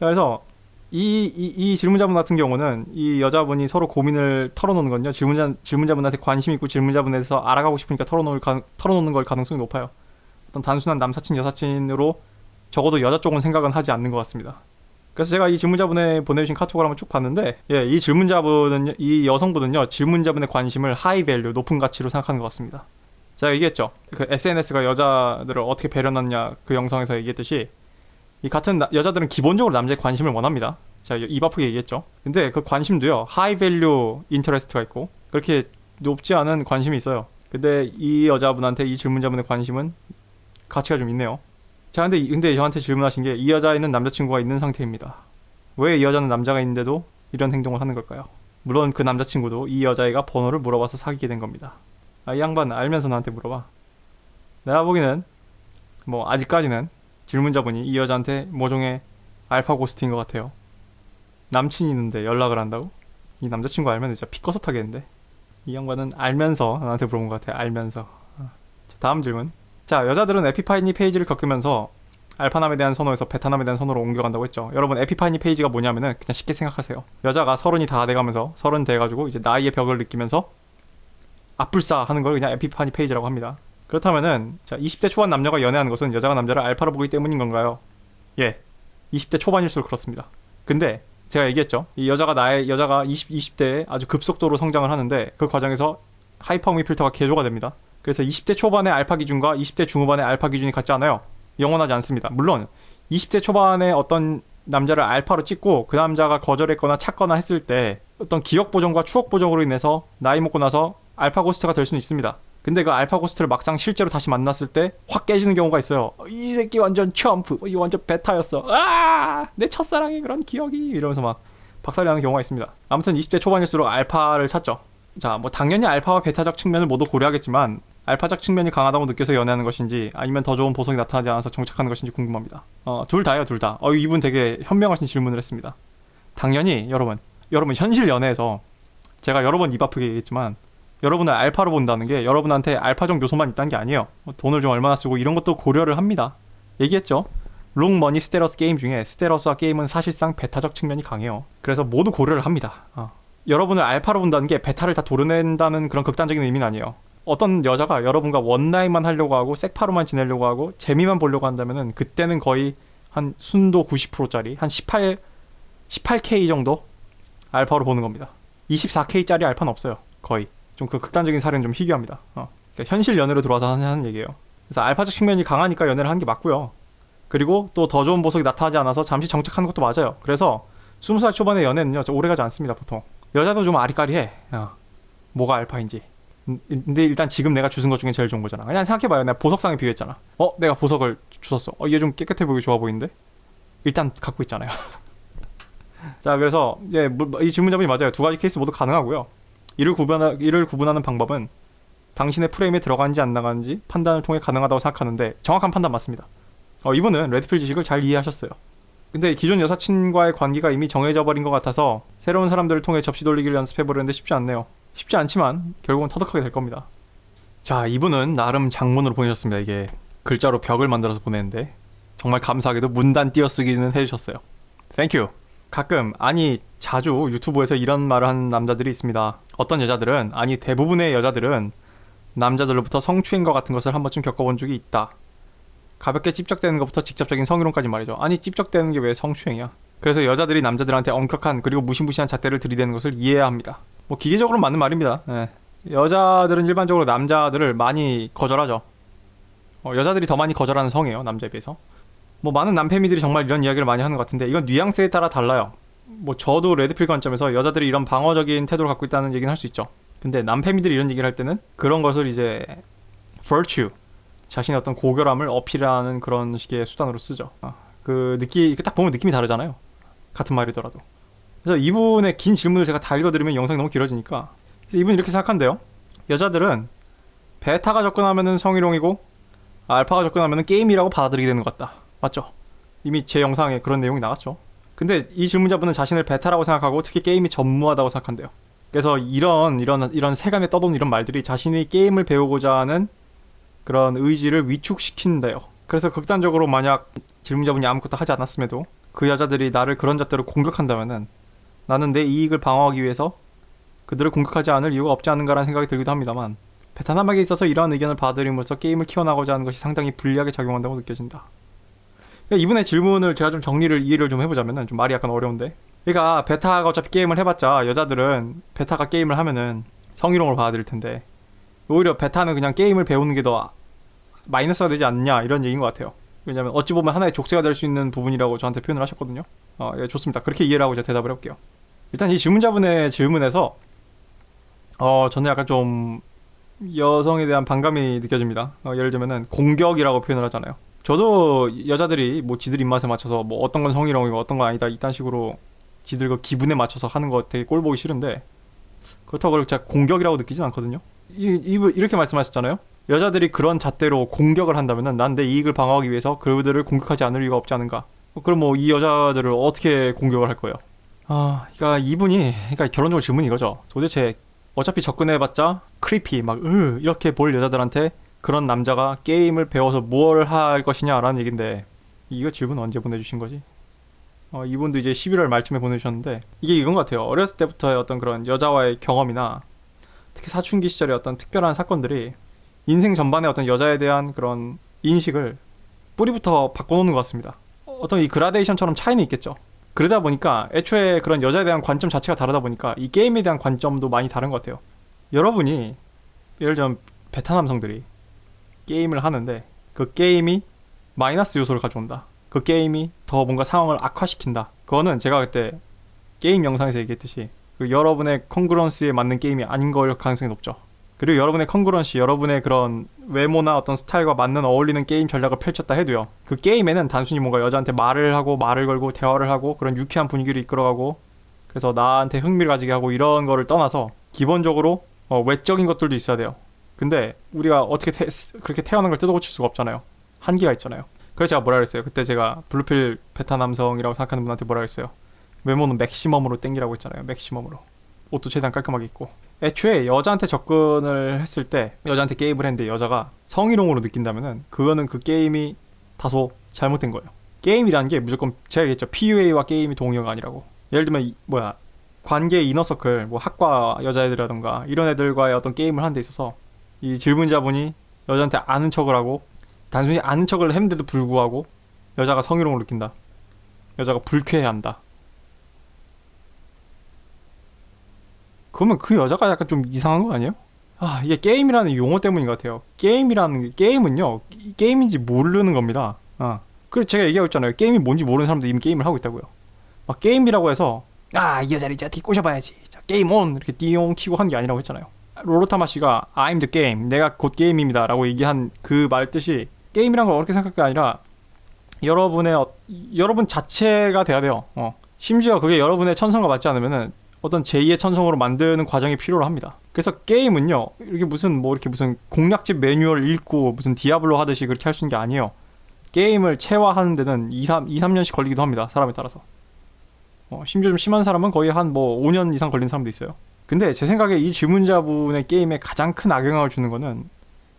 자, 그래서 이 질문자분 같은 경우는 이 여자분이 서로 고민을 털어놓는 건요. 질문자분한테 관심 있고 질문자분에 대해서 알아가고 싶으니까 털어놓는 걸 가능성이 높아요. 어떤 단순한 남사친 여사친으로 적어도 여자 쪽은 생각은 하지 않는 것 같습니다. 그래서 제가 이 질문자분의 보내주신 카톡을 한번 쭉 봤는데 이 질문자분은 이 여성분은요 질문자분의 관심을 하이 밸류 높은 가치로 생각하는 것 같습니다. 제가 얘기했죠. 그 SNS가 여자들을 어떻게 배려놨냐 그 영상에서 얘기했듯이 이 같은 여자들은 기본적으로 남자의 관심을 원합니다. 제가 입 아프게 얘기했죠. 근데 그 관심도요 하이 밸류 인터레스트가 있고 그렇게 높지 않은 관심이 있어요. 근데 이 여자분한테 이 질문자분의 관심은 가치가 좀 있네요. 자, 근데 저한테 질문하신 게 이 여자에는 남자친구가 있는 상태입니다. 왜 이 여자는 남자가 있는데도 이런 행동을 하는 걸까요? 물론 그 남자친구도 이 여자애가 번호를 물어봐서 사귀게 된 겁니다. 이 양반 알면서 나한테 물어봐. 내가 보기에는 뭐 아직까지는 질문자분이 이 여자한테 모종의 알파 고스트인 것 같아요. 남친이 있는데 연락을 한다고? 이 남자친구 알면 진짜 피 꺼서 타겠는데? 이 양반은 알면서 나한테 물어본 것 같아. 알면서. 자, 다음 질문. 자, 여자들은 에피파이니 페이지를 겪으면서 알파남에 대한 선호에서 베타남에 대한 선호로 옮겨간다고 했죠. 여러분 에피파이니 페이지가 뭐냐면은 그냥 쉽게 생각하세요. 여자가 30이 다 돼가면서 30 돼가지고 이제 나이의 벽을 느끼면서 아뿔싸 하는 걸 그냥 에피파이니 페이지라고 합니다. 그렇다면은 자 20대 초반 남녀가 연애하는 것은 여자가 남자를 알파로 보기 때문인 건가요? 예, 20대 초반일수록 그렇습니다. 근데 제가 얘기했죠. 이 여자가 20대에 아주 급속도로 성장을 하는데 그 과정에서 하이퍼미 필터가 개조가 됩니다. 그래서 20대 초반의 알파 기준과 20대 중후반의 알파 기준이 같지 않아요. 영원하지 않습니다. 물론 20대 초반에 어떤 남자를 알파로 찍고 그 남자가 거절했거나 찾거나 했을 때 어떤 기억 보정과 추억 보정으로 인해서 나이 먹고 나서 알파 고스트가 될 수는 있습니다. 근데 그 알파 고스트를 막상 실제로 다시 만났을 때 확 깨지는 경우가 있어요. 이 새끼 완전 첨프, 이 완전 베타였어. 내 첫사랑의 그런 기억이 이러면서 막 박살이 나는 경우가 있습니다. 아무튼 20대 초반일수록 알파를 찾죠. 자, 뭐 당연히 알파와 베타적 측면을 모두 고려하겠지만 알파적 측면이 강하다고 느껴서 연애하는 것인지 아니면 더 좋은 보석이 나타나지 않아서 정착하는 것인지 궁금합니다. 둘 다요, 둘 다. 이분 되게 현명하신 질문을 했습니다. 당연히 여러분 현실 연애에서 제가 여러 번 입 아프게 얘기했지만 여러분을 알파로 본다는 게 여러분한테 알파적 요소만 있다는 게 아니에요. 돈을 좀 얼마나 쓰고 이런 것도 고려를 합니다. 얘기했죠. 롱머니 스테러스 게임 중에 스테러스와 게임은 사실상 베타적 측면이 강해요. 그래서 모두 고려를 합니다. 여러분을 알파로 본다는 게 베타를 다 도려낸다는 그런 극단적인 의미는 아니에요. 어떤 여자가 여러분과 원나잇만 하려고 하고 색파로만 지내려고 하고 재미만 보려고 한다면은 그때는 거의 한 순도 90%짜리 한 18K 정도 알파로 보는 겁니다. 24K짜리 알파는 없어요. 거의. 좀 그 극단적인 사례는 좀 희귀합니다. 그러니까 현실 연애로 들어와서 하는 얘기예요. 그래서 알파적 측면이 강하니까 연애를 하는 게 맞고요. 그리고 또 더 좋은 보석이 나타나지 않아서 잠시 정착하는 것도 맞아요. 그래서 20살 초반의 연애는요 오래가지 않습니다. 보통. 여자도 좀 아리까리해. 뭐가 알파인지. 근데 일단 지금 내가 주운 것 중에 제일 좋은 거잖아. 그냥 생각해봐요. 내가 보석상에 비유했잖아. 내가 보석을 주웠어. 얘 좀 깨끗해 보이고 좋아 보이는데? 일단 갖고 있잖아요. 자, 그래서 이 질문자분이 맞아요. 두 가지 케이스 모두 가능하고요. 이를 구분하는 방법은 당신의 프레임에 들어가는지 안 나가는지 판단을 통해 가능하다고 생각하는데 정확한 판단 맞습니다. 이분은 레드필 지식을 잘 이해하셨어요. 근데 기존 여사친과의 관계가 이미 정해져 버린 것 같아서 새로운 사람들을 통해 접시 돌리기를 연습해보려는데 쉽지 않네요. 쉽지 않지만 결국은 터득하게 될 겁니다. 자, 이분은 나름 장문으로 보내셨습니다. 이게 글자로 벽을 만들어서 보내는데 정말 감사하게도 문단 띄어쓰기는 해주셨어요. 땡큐. 가끔, 아니 자주 유튜브에서 이런 말을 하는 남자들이 있습니다. 어떤 여자들은, 아니 대부분의 여자들은 남자들로부터 성추행과 같은 것을 한 번쯤 겪어본 적이 있다. 가볍게 찝적대는 것부터 직접적인 성희롱까지 말이죠. 아니 찝적대는 게 왜 성추행이야? 그래서 여자들이 남자들한테 엄격한 그리고 무시무시한 잣대를 들이대는 것을 이해해야 합니다. 뭐 기계적으로 맞는 말입니다. 여자들은 일반적으로 남자들을 많이 거절하죠. 여자들이 더 많이 거절하는 성이에요, 남자에 비해서. 뭐 많은 남패미들이 정말 이런 이야기를 많이 하는 것 같은데 이건 뉘앙스에 따라 달라요. 뭐 저도 레드필 관점에서 여자들이 이런 방어적인 태도를 갖고 있다는 얘기는 할 수 있죠. 근데 남패미들이 이런 얘기를 할 때는 그런 것을 이제 virtue, 자신의 어떤 고결함을 어필하는 그런 식의 수단으로 쓰죠. 딱 보면 느낌이 다르잖아요. 같은 말이더라도. 그래서 이분의 긴 질문을 제가 다 읽어드리면 영상이 너무 길어지니까. 그래서 이분이 이렇게 생각한대요. 여자들은 베타가 접근하면은 성희롱이고 알파가 접근하면은 게임이라고 받아들이게 되는 것 같다. 맞죠? 이미 제 영상에 그런 내용이 나왔죠. 근데 이 질문자분은 자신을 베타라고 생각하고 특히 게임이 전무하다고 생각한대요. 그래서 이런 세간에 떠도는 이런 말들이 자신이 게임을 배우고자 하는 그런 의지를 위축시킨대요. 그래서 극단적으로 만약 질문자분이 아무것도 하지 않았음에도 그 여자들이 나를 그런 잣대로 공격한다면은 나는 내 이익을 방어하기 위해서 그들을 공격하지 않을 이유가 없지 않은가라는 생각이 들기도 합니다만 베트남에게 있어서 이러한 의견을 받아들임으로써 게임을 키워나가고자 하는 것이 상당히 불리하게 작용한다고 느껴진다. 그러니까 이분의 질문을 제가 좀 이해를 좀 해보자면은 좀 말이 약간 어려운데, 그러니까 베타가 어차피 게임을 해봤자 여자들은 베타가 게임을 하면은 성희롱을 받아들일 텐데 오히려 베타는 그냥 게임을 배우는 게 더 마이너스가 되지 않냐 이런 얘기인 것 같아요. 왜냐면 어찌 보면 하나의 족쇄가 될 수 있는 부분이라고 저한테 표현을 하셨거든요. 예, 좋습니다. 그렇게 이해를 하고 제가 대답을 해볼게요. 일단 이 질문자분의 질문에서 저는 약간 좀 여성에 대한 반감이 느껴집니다. 예를 들면은 공격이라고 표현을 하잖아요. 저도 여자들이 뭐 지들 입맛에 맞춰서 뭐 어떤 건 성희롱이고 어떤 건 아니다 이딴 식으로 지들 그 기분에 맞춰서 하는 거 되게 꼴 보기 싫은데 그렇다고 그걸 제가 공격이라고 느끼진 않거든요. 이렇게 말씀하셨잖아요. 여자들이 그런 잣대로 공격을 한다면은 난 내 이익을 방어하기 위해서 그들을 공격하지 않을 이유가 없지 않은가. 그럼 뭐 이 여자들을 어떻게 공격을 할 거예요? 그러니까 그러니까 결론적으로 질문이 이거죠. 도대체 어차피 접근해봤자 크리피 막 이렇게 볼 여자들한테 그런 남자가 게임을 배워서 뭘 할 것이냐라는 얘긴데 이거 질문 언제 보내주신 거지? 이분도 이제 11월 말쯤에 보내주셨는데 이게 이건 것 같아요. 어렸을 때부터의 어떤 그런 여자와의 경험이나 특히 사춘기 시절의 어떤 특별한 사건들이 인생 전반의 어떤 여자에 대한 그런 인식을 뿌리부터 바꿔놓는 것 같습니다. 어떤 이 그라데이션처럼 차이는 있겠죠. 그러다 보니까 애초에 그런 여자에 대한 관점 자체가 다르다 보니까 이 게임에 대한 관점도 많이 다른 것 같아요. 여러분이 예를 들면 베타 남성들이 게임을 하는데 그 게임이 마이너스 요소를 가져온다. 그 게임이 더 뭔가 상황을 악화시킨다. 그거는 제가 그때 게임 영상에서 얘기했듯이 그 여러분의 컨그런스에 맞는 게임이 아닌 걸 가능성이 높죠. 그리고 여러분의 컨그런시, 여러분의 그런 외모나 어떤 스타일과 맞는 어울리는 게임 전략을 펼쳤다 해도요. 그 게임에는 단순히 뭔가 여자한테 말을 하고 말을 걸고 대화를 하고 그런 유쾌한 분위기를 이끌어가고 그래서 나한테 흥미를 가지게 하고 이런 거를 떠나서 기본적으로 외적인 것들도 있어야 돼요. 근데 우리가 어떻게 그렇게 태어난 걸 뜯어고칠 수가 없잖아요. 한계가 있잖아요. 그래서 제가 뭐라 그랬어요. 그때 제가 블루필 베타 남성이라고 생각하는 분한테 뭐라 그랬어요. 외모는 맥시멈으로 땡기라고 했잖아요. 맥시멈으로. 옷도 최대한 깔끔하게 입고. 애초에 여자한테 접근을 했을 때 여자한테 게임을 했는데 여자가 성희롱으로 느낀다면은 그거는 그 게임이 다소 잘못된 거예요. 게임이라는 게 무조건 제가 얘기했죠. PUA와 게임이 동의어가 아니라고. 예를 들면 관계 이너서클 뭐 학과 여자애들이라던가 이런 애들과의 어떤 게임을 하는 데 있어서 이 질문자분이 여자한테 아는 척을 하고 단순히 아는 척을 했는데도 불구하고 여자가 성희롱을 느낀다. 여자가 불쾌해한다. 그러면 그 여자가 약간 좀 이상한 거 아니에요? 이게 게임이라는 용어 때문인 것 같아요. 게임은요, 게임인지 모르는 겁니다. 그래서 제가 얘기하고 있잖아요. 게임이 뭔지 모르는 사람도 이미 게임을 하고 있다고요. 게임이라고 해서 이 여자를 이제 어떻게 꼬셔봐야지. 자, 게임 온! 이렇게 띠용 키고 한 게 아니라고 했잖아요. 롤로타마 씨가 I'm the game, 내가 곧 게임입니다 라고 얘기한 그 말 뜻이 게임이란 걸 어렵게 생각할 게 아니라 여러분 자체가 돼야 돼요. 심지어 그게 여러분의 천성과 맞지 않으면은 어떤 제2의 천성으로 만드는 과정이 필요로 합니다. 그래서 게임은요, 이렇게 무슨 공략집 매뉴얼 읽고 무슨 디아블로 하듯이 그렇게 할 수 있는 게 아니에요. 게임을 체화하는 데는 2, 3년씩 걸리기도 합니다. 사람에 따라서. 심지어 좀 심한 사람은 거의 한 5년 이상 걸린 사람도 있어요. 근데 제 생각에 이 질문자분의 게임에 가장 큰 악영향을 주는 거는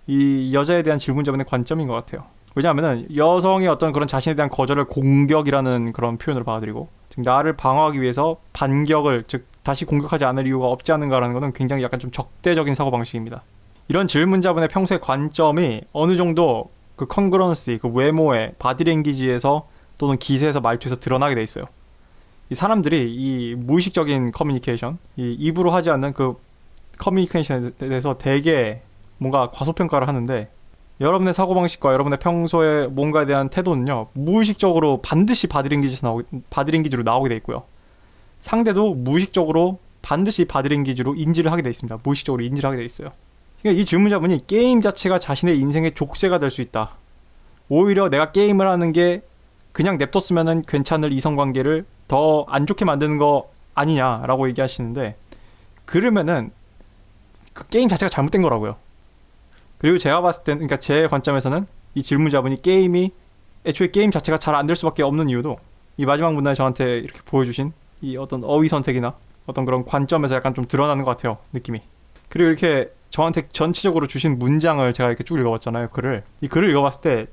이 여자에 대한 질문자분의 관점인 것 같아요. 왜냐하면은 여성의 어떤 그런 자신에 대한 거절을 공격이라는 그런 표현으로 받아들이고, 즉 나를 방어하기 위해서 반격을, 즉 다시 공격하지 않을 이유가 없지 않은가라는 것은 굉장히 약간 좀 적대적인 사고방식입니다. 이런 질문자분의 평소의 관점이 어느 정도 그 컨그런시, 그 외모에, 바디랭귀지에서 또는 기세에서 말투에서 드러나게 돼 있어요. 이 사람들이 이 무의식적인 커뮤니케이션, 이 입으로 하지 않는 그 커뮤니케이션에 대해서 되게 뭔가 과소평가를 하는데, 여러분의 사고방식과 여러분의 평소에 뭔가에 대한 태도는요, 무의식적으로 반드시 바디랭귀지로 나오게 돼 있고요. 상대도 무의식적으로 반드시 바디랭귀지로 인지를 하게 돼 있습니다. 무의식적으로 인지를 하게 돼 있어요. 그러니까 이 질문자분이 게임 자체가 자신의 인생의 족쇄가 될 수 있다. 오히려 내가 게임을 하는 게 그냥 냅뒀으면 괜찮을 이성관계를 더 안 좋게 만드는 거 아니냐라고 얘기하시는데, 그러면은 그 게임 자체가 잘못된 거라고요. 그리고 제가 봤을 땐, 그러니까 제 관점에서는 이 질문자분이 애초에 게임 자체가 잘 안 될 수밖에 없는 이유도 이 마지막 문단에 저한테 이렇게 보여주신 이 어떤 어휘 선택이나 어떤 그런 관점에서 약간 좀 드러나는 것 같아요, 느낌이. 그리고 이렇게 저한테 전체적으로 주신 문장을 제가 이렇게 쭉 읽어봤잖아요, 이 글을 읽어봤을 때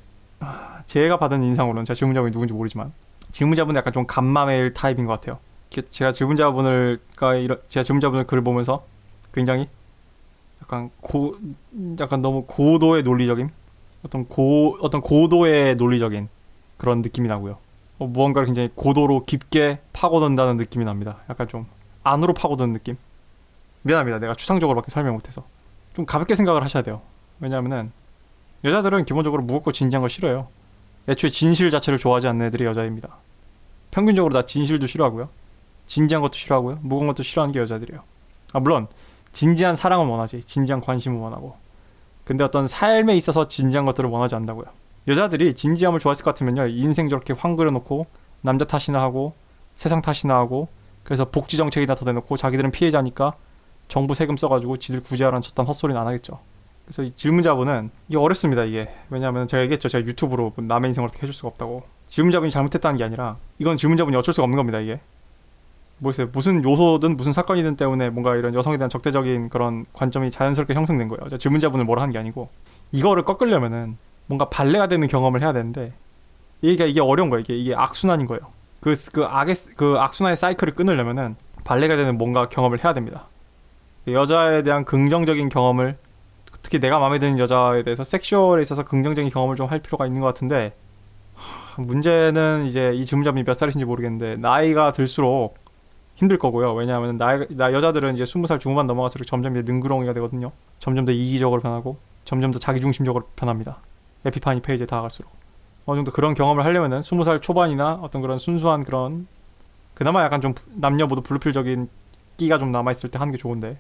제가 받은 인상으로는, 제가 질문자분이 누군지 모르지만 질문자분은 약간 좀 간마메일 타입인 것 같아요. 제가 질문자분을 글을 보면서 굉장히 약간 너무 고도의 논리적인 어떤 고도의 논리적인 그런 느낌이 나고요. 무언가를 굉장히 고도로 깊게 파고든다는 느낌이 납니다. 약간 좀 안으로 파고드는 느낌. 미안합니다, 내가 추상적으로밖에 설명 못해서. 좀 가볍게 생각을 하셔야 돼요. 왜냐하면은 여자들은 기본적으로 무겁고 진지한 걸 싫어해요. 애초에 진실 자체를 좋아하지 않는 애들이 여자입니다. 평균적으로 다 진실도 싫어하고요, 진지한 것도 싫어하고요, 무거운 것도 싫어하는 게 여자들이에요. 물론 진지한 사랑은 원하지, 진지한 관심은 원하고. 근데 어떤 삶에 있어서 진지한 것들을 원하지 않는다고요. 여자들이 진지함을 좋아했을 것 같으면요, 인생 저렇게 황그려놓고 남자 탓이나 하고 세상 탓이나 하고, 그래서 복지 정책이나 더 대놓고 자기들은 피해자니까 정부 세금 써가지고 지들 구제하라는 저딴 헛소리는 안 하겠죠. 그래서 이 질문자분은 이게 어렵습니다, 이게. 왜냐하면 제가 얘기했죠, 제가 유튜브로 남의 인생을 어떻게 해줄 수가 없다고. 질문자분이 잘못했다는 게 아니라 이건 질문자분이 어쩔 수가 없는 겁니다, 이게. 모르겠어요, 무슨 요소든 무슨 사건이든 때문에 뭔가 이런 여성에 대한 적대적인 그런 관점이 자연스럽게 형성된 거예요. 질문자분을 뭐라 하는 게 아니고, 이거를 꺾으려면은 뭔가 발레가 되는 경험을 해야 되는데 이게 어려운 거예요. 이게 악순환인 거예요. 그 악순환의 사이클을 끊으려면은 발레가 되는 뭔가 경험을 해야 됩니다. 여자에 대한 긍정적인 경험을, 특히 내가 마음에 드는 여자에 대해서 섹슈얼에 있어서 긍정적인 경험을 좀 할 필요가 있는 것 같은데, 문제는 이제 이 질문자분이 몇 살이신지 모르겠는데 나이가 들수록 힘들 거고요. 왜냐하면 여자들은 이제 20살 중후반 넘어갈수록 점점 이제 능구렁이가 되거든요. 점점 더 이기적으로 변하고 점점 더 자기중심적으로 변합니다. 에피파니 페이지에 다가갈수록. 어느 정도 그런 경험을 하려면은 20살 초반이나 어떤 그런 순수한 그런, 그나마 약간 좀 남녀 모두 불필적인 끼가 좀 남아있을 때 하는 게 좋은데,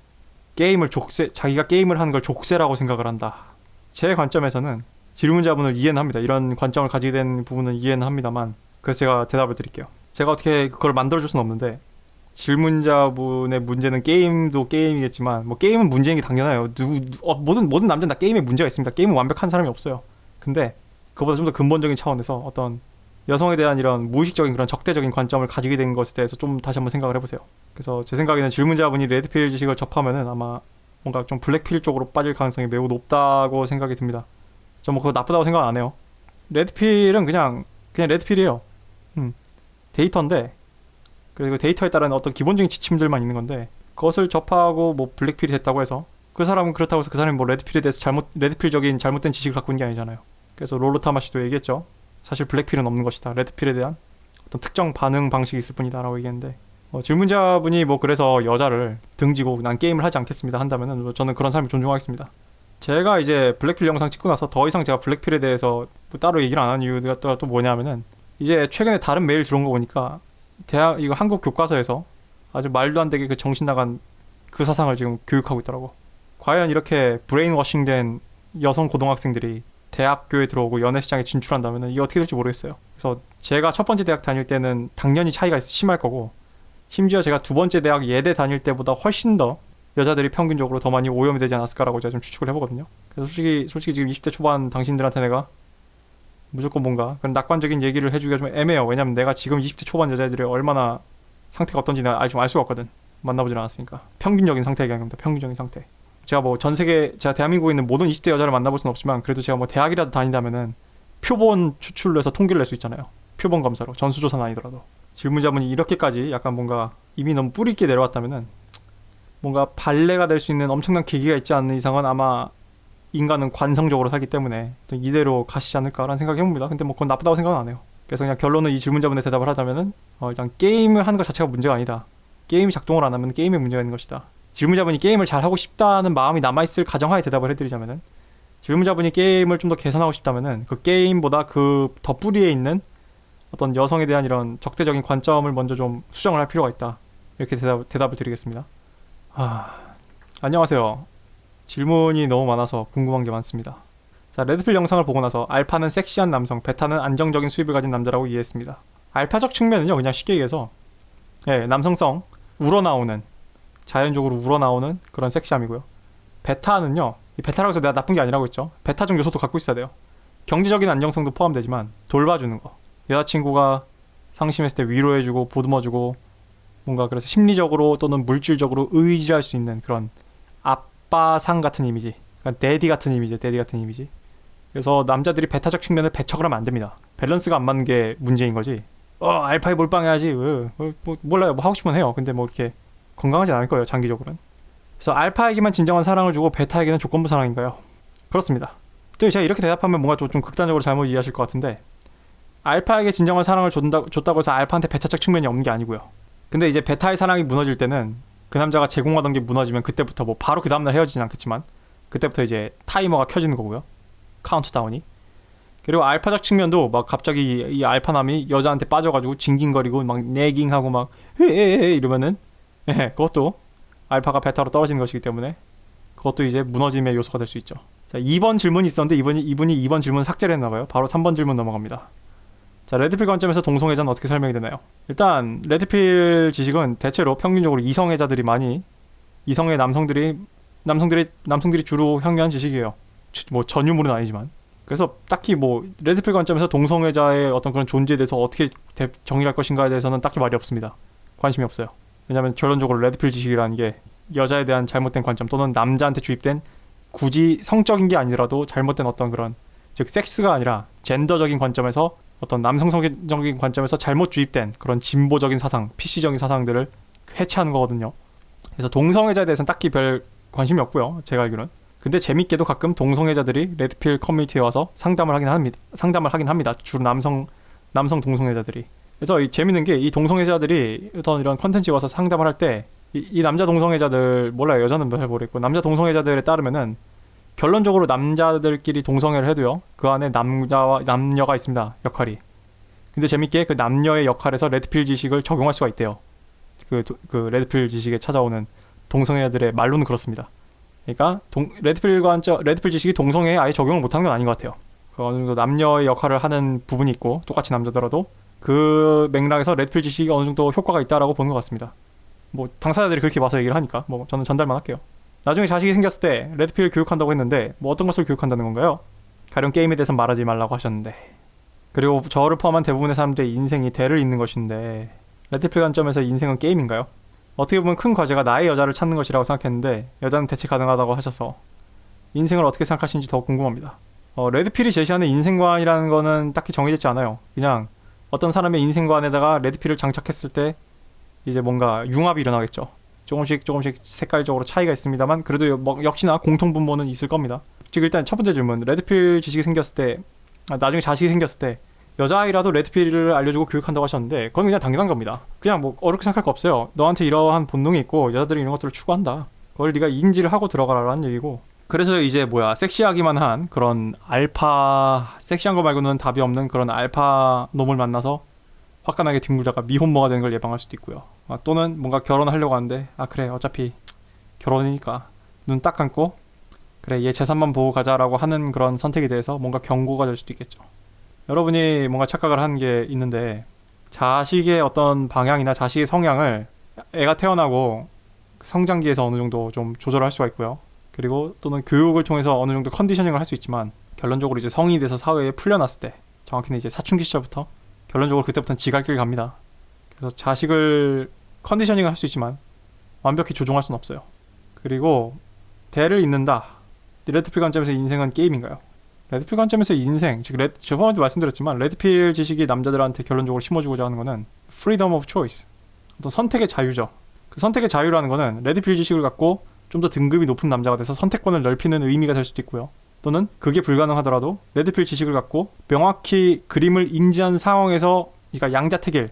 자기가 게임을 하는 걸 족쇄라고 생각을 한다. 제 관점에서는 질문자분을 이해는 합니다. 이런 관점을 가지게 된 부분은 이해는 합니다만, 그래서 제가 대답을 드릴게요. 제가 어떻게 그걸 만들어줄 수는 없는데, 질문자분의 문제는 게임도 게임이겠지만, 뭐 게임은 문제인 게 당연해요. 모든 남자는 다 게임에 문제가 있습니다. 게임은 완벽한 사람이 없어요. 근데 그보다 좀 더 근본적인 차원에서 어떤 여성에 대한 이런 무의식적인 그런 적대적인 관점을 가지게 된 것에 대해서 좀 다시 한번 생각을 해보세요. 그래서 제 생각에는 질문자분이 레드필 지식을 접하면은 아마 뭔가 좀 블랙필 쪽으로 빠질 가능성이 매우 높다고 생각이 듭니다. 저 뭐 그거 나쁘다고 생각 안 해요. 레드필은 그냥 레드필이에요. 데이터인데, 그리고 데이터에 따른 어떤 기본적인 지침들만 있는 건데, 그것을 접하고 뭐 블랙필이 됐다고 해서 그 사람은 그렇다고 해서 그 사람이 뭐 레드필에 대해서 레드필적인 잘못된 지식을 갖고 있는 게 아니잖아요. 그래서 롤로타마 씨도 얘기했죠. 사실 블랙필은 없는 것이다. 레드필에 대한 어떤 특정 반응 방식이 있을 뿐이다 라고 얘기했는데, 질문자분이 뭐 그래서 여자를 등지고 난 게임을 하지 않겠습니다 한다면은 저는 그런 사람을 존중하겠습니다. 제가 이제 블랙필 영상 찍고 나서 더 이상 제가 블랙필에 대해서 뭐 따로 얘기를 안 한 이유가 또 뭐냐면은, 이제 최근에 다른 메일 들어온 거 보니까 이거 한국 교과서에서 아주 말도 안 되게 그 정신 나간 그 사상을 지금 교육하고 있더라고. 과연 이렇게 브레인워싱된 여성 고등학생들이 대학교에 들어오고 연애시장에 진출한다면 이게 어떻게 될지 모르겠어요. 그래서 제가 첫 번째 대학 다닐 때는 당연히 차이가 심할 거고, 심지어 제가 두 번째 대학 예대 다닐 때보다 훨씬 더 여자들이 평균적으로 더 많이 오염이 되지 않았을까라고 제가 좀 추측을 해보거든요. 그래서 솔직히 지금 20대 초반 당신들한테 내가 무조건 뭔가 그런 낙관적인 얘기를 해주기가 좀 애매해요. 왜냐면 내가 지금 20대 초반 여자애들이 얼마나 상태가 어떤지 내가 좀 알 수가 없거든. 만나보질 않았으니까. 평균적인 상태 얘기합니다. 평균적인 상태. 제가 뭐 전 세계, 제가 대한민국에 있는 모든 20대 여자를 만나볼 수는 없지만, 그래도 제가 뭐 대학이라도 다닌다면은 표본 추출로 해서 통계를 낼 수 있잖아요. 표본 검사로. 전수조사는 아니더라도. 질문자분이 이렇게까지 약간 뭔가 이미 너무 뿌리 있게 내려왔다면은 뭔가 발레가 될 수 있는 엄청난 계기가 있지 않는 이상은 아마 인간은 관성적으로 살기 때문에 이대로 가시지 않을까라는 생각이 해봅니다. 근데 뭐 그건 나쁘다고 생각은 안 해요. 그래서 그냥 결론은 이 질문자분의 대답을 하자면은 일단 게임을 하는 것 자체가 문제가 아니다. 게임이 작동을 안 하면 게임에 문제가 있는 것이다. 질문자분이 게임을 잘 하고 싶다는 마음이 남아있을 가정하에 대답을 해드리자면은, 질문자분이 게임을 좀 더 개선하고 싶다면은 그 게임보다 그 더 뿌리에 있는 어떤 여성에 대한 이런 적대적인 관점을 먼저 좀 수정을 할 필요가 있다. 이렇게 대답을 드리겠습니다. 안녕하세요. 질문이 너무 많아서 궁금한 게 많습니다. 자, 레드필 영상을 보고 나서 알파는 섹시한 남성, 베타는 안정적인 수입을 가진 남자라고 이해했습니다. 알파적 측면은요, 그냥 쉽게 얘기해서 남성성, 우러나오는, 자연적으로 우러나오는 그런 섹시함이고요. 베타는요, 이 베타라고 해서 내가 나쁜 게 아니라고 했죠. 베타적 요소도 갖고 있어야 돼요. 경제적인 안정성도 포함되지만 돌봐주는 거, 여자친구가 상심했을 때 위로해주고 보듬어주고, 뭔가 그래서 심리적으로 또는 물질적으로 의지할 수 있는 그런 아빠상 같은 이미지, 그러니까 데디 같은 이미지. 그래서 남자들이 베타적 측면을 배척을 하면 안 됩니다. 밸런스가 안 맞는 게 문제인 거지. 알파에 몰빵해야지. 몰라요. 뭐 하고 싶으면 해요. 근데 뭐 이렇게 건강하진 않을 거예요, 장기적으로는. 그래서 알파에게만 진정한 사랑을 주고 베타에게는 조건부 사랑인가요? 그렇습니다. 또 제가 이렇게 대답하면 뭔가 좀 극단적으로 잘못 이해하실 것 같은데, 알파에게 진정한 사랑을 줬다고 해서 알파한테 베타적 측면이 없는 게 아니고요. 근데 이제 베타의 사랑이 무너질 때는, 그 남자가 제공하던 게 무너지면 그때부터 뭐 바로 그 다음날 헤어지진 않겠지만 그때부터 이제 타이머가 켜지는 거고요. 카운트다운이. 그리고 알파적 측면도 막 갑자기 이 알파남이 여자한테 빠져가지고 징징거리고 막 내깅하고 막 헤헤헤 이러면은 그것도 알파가 베타로 떨어지는 것이기 때문에 그것도 이제 무너짐의 요소가 될 수 있죠. 자, 2번 질문이 있었는데 이분이 2번 질문 삭제를 했나봐요. 바로 3번 질문 넘어갑니다. 자, 레드필 관점에서 동성애자는 어떻게 설명이 되나요? 일단 레드필 지식은 대체로 평균적으로 이성애자들이 많이, 이성애 남성들이 주로 향유한 지식이에요. 뭐 전유물은 아니지만. 그래서 딱히 뭐 레드필 관점에서 동성애자의 어떤 그런 존재에 대해서 어떻게 정의할 것인가에 대해서는 딱히 말이 없습니다. 관심이 없어요. 왜냐면 결론적으로 레드필 지식이라는 게 여자에 대한 잘못된 관점 또는 남자한테 주입된, 굳이 성적인 게 아니더라도 잘못된 어떤 그런, 즉 섹스가 아니라 젠더적인 관점에서 어떤 남성적인 관점에서 잘못 주입된 그런 진보적인 사상, PC적인 사상들을 해체하는 거거든요. 그래서 동성애자에 대해서는 딱히 별 관심이 없고요, 제가 알기로는. 근데 재밌게도 가끔 동성애자들이 레드필 커뮤니티에 와서 상담을 하긴 합니다. 주로 남성 동성애자들이. 그래서 이 재밌는 게, 이 동성애자들이 어떤 이런 컨텐츠에 와서 상담을 할 때 이 남자 동성애자들, 몰라요, 여자는 잘 모르겠고, 남자 동성애자들에 따르면은 결론적으로 남자들끼리 동성애를 해도요, 그 안에 남녀가 있습니다, 역할이. 근데 재밌게 그 남녀의 역할에서 레드필 지식을 적용할 수가 있대요. 그 레드필 지식에 찾아오는 동성애자들의 말로는 그렇습니다. 그러니까 레드필 지식이 동성애에 아예 적용을 못하는 건 아닌 것 같아요. 그 어느 정도 남녀의 역할을 하는 부분이 있고, 똑같이 남자더라도 그 맥락에서 레드필 지식이 어느 정도 효과가 있다라고 보는 것 같습니다. 뭐 당사자들이 그렇게 봐서 얘기를 하니까 뭐 저는 전달만 할게요. 나중에 자식이 생겼을 때 레드필 교육한다고 했는데 뭐 어떤 것을 교육한다는 건가요? 가령 게임에 대해서 말하지 말라고 하셨는데, 그리고 저를 포함한 대부분의 사람들의 인생이 대를 잇는 것인데, 레드필 관점에서 인생은 게임인가요? 어떻게 보면 큰 과제가 나의 여자를 찾는 것이라고 생각했는데 여자는 대체 가능하다고 하셔서 인생을 어떻게 생각하시는지 더 궁금합니다. 레드필이 제시하는 인생관이라는 거는 딱히 정해졌지 않아요. 그냥 어떤 사람의 인생관에다가 레드필을 장착했을 때 이제 뭔가 융합이 일어나겠죠. 조금씩 색깔적으로 차이가 있습니다만 그래도 뭐 역시나 공통분모는 있을 겁니다. 즉 일단 첫 번째 질문, 레드필 지식이 생겼을 때, 나중에 자식이 생겼을 때 여자아이라도 레드필을 알려주고 교육한다고 하셨는데, 그건 그냥 당연한 겁니다. 그냥 뭐 어렵게 생각할 거 없어요. 너한테 이러한 본능이 있고 여자들이 이런 것들을 추구한다, 그걸 네가 인지를 하고 들어가라라는 얘기고. 그래서 이제 섹시하기만 한 그런 알파, 섹시한 거 말고는 답이 없는 그런 알파 놈을 만나서 화끈하게 뒹굴다가 미혼모가 되는 걸 예방할 수도 있고요. 또는 뭔가 결혼하려고 하는데 그래 어차피 결혼이니까 눈 딱 감고 그래 얘 재산만 보고 가자라고 하는 그런 선택에 대해서 뭔가 경고가 될 수도 있겠죠. 여러분이 뭔가 착각을 하는 게 있는데 자식의 어떤 방향이나 자식의 성향을 애가 태어나고 성장기에서 어느 정도 좀 조절할 수가 있고요. 그리고 또는 교육을 통해서 어느 정도 컨디셔닝을 할 수 있지만 결론적으로 이제 성인이 돼서 사회에 풀려났을 때 정확히는 이제 사춘기 시절부터 결론적으로 그때부터는 지갈길 갑니다. 그래서 자식을 컨디셔닝을 할 수 있지만 완벽히 조종할 수는 없어요. 그리고 대를 잇는다. 레드필 관점에서 인생은 게임인가요? 레드필 관점에서 인생, 즉 저번에도 말씀드렸지만 레드필 지식이 남자들한테 결론적으로 심어주고자 하는 거는 freedom of choice, 어떤 선택의 자유죠. 그 선택의 자유라는 거는 레드필 지식을 갖고 좀 더 등급이 높은 남자가 돼서 선택권을 넓히는 의미가 될 수도 있고요. 또는 그게 불가능하더라도 레드필 지식을 갖고 명확히 그림을 인지한 상황에서, 그러니까 양자택일,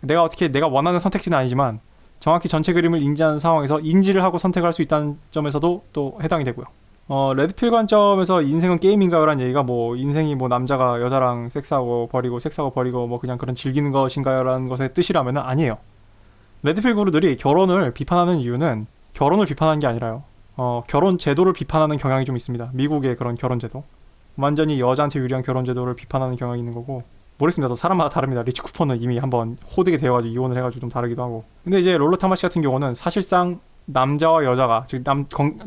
내가 원하는 선택지는 아니지만 정확히 전체 그림을 인지하는 상황에서 인지를 하고 선택을 할 수 있다는 점에서도 또 해당이 되고요. 레드필 관점에서 인생은 게임인가요? 라는 얘기가 뭐 인생이 뭐 남자가 여자랑 섹스하고 버리고 뭐 그냥 그런 즐기는 것인가요? 라는 것의 뜻이라면 아니에요. 레드필 구루들이 결혼을 비판하는 이유는 결혼을 비판하는 게 아니라요. 결혼 제도를 비판하는 경향이 좀 있습니다. 미국의 그런 결혼 제도. 완전히 여자한테 유리한 결혼 제도를 비판하는 경향이 있는 거고, 모르겠습니다. 또 사람마다 다릅니다. 리치 쿠퍼는 이미 한번 호되게 되어가지고 이혼을 해가지고 좀 다르기도 하고. 근데 이제 롤러 타마시 같은 경우는 사실상 남자와 여자가, 즉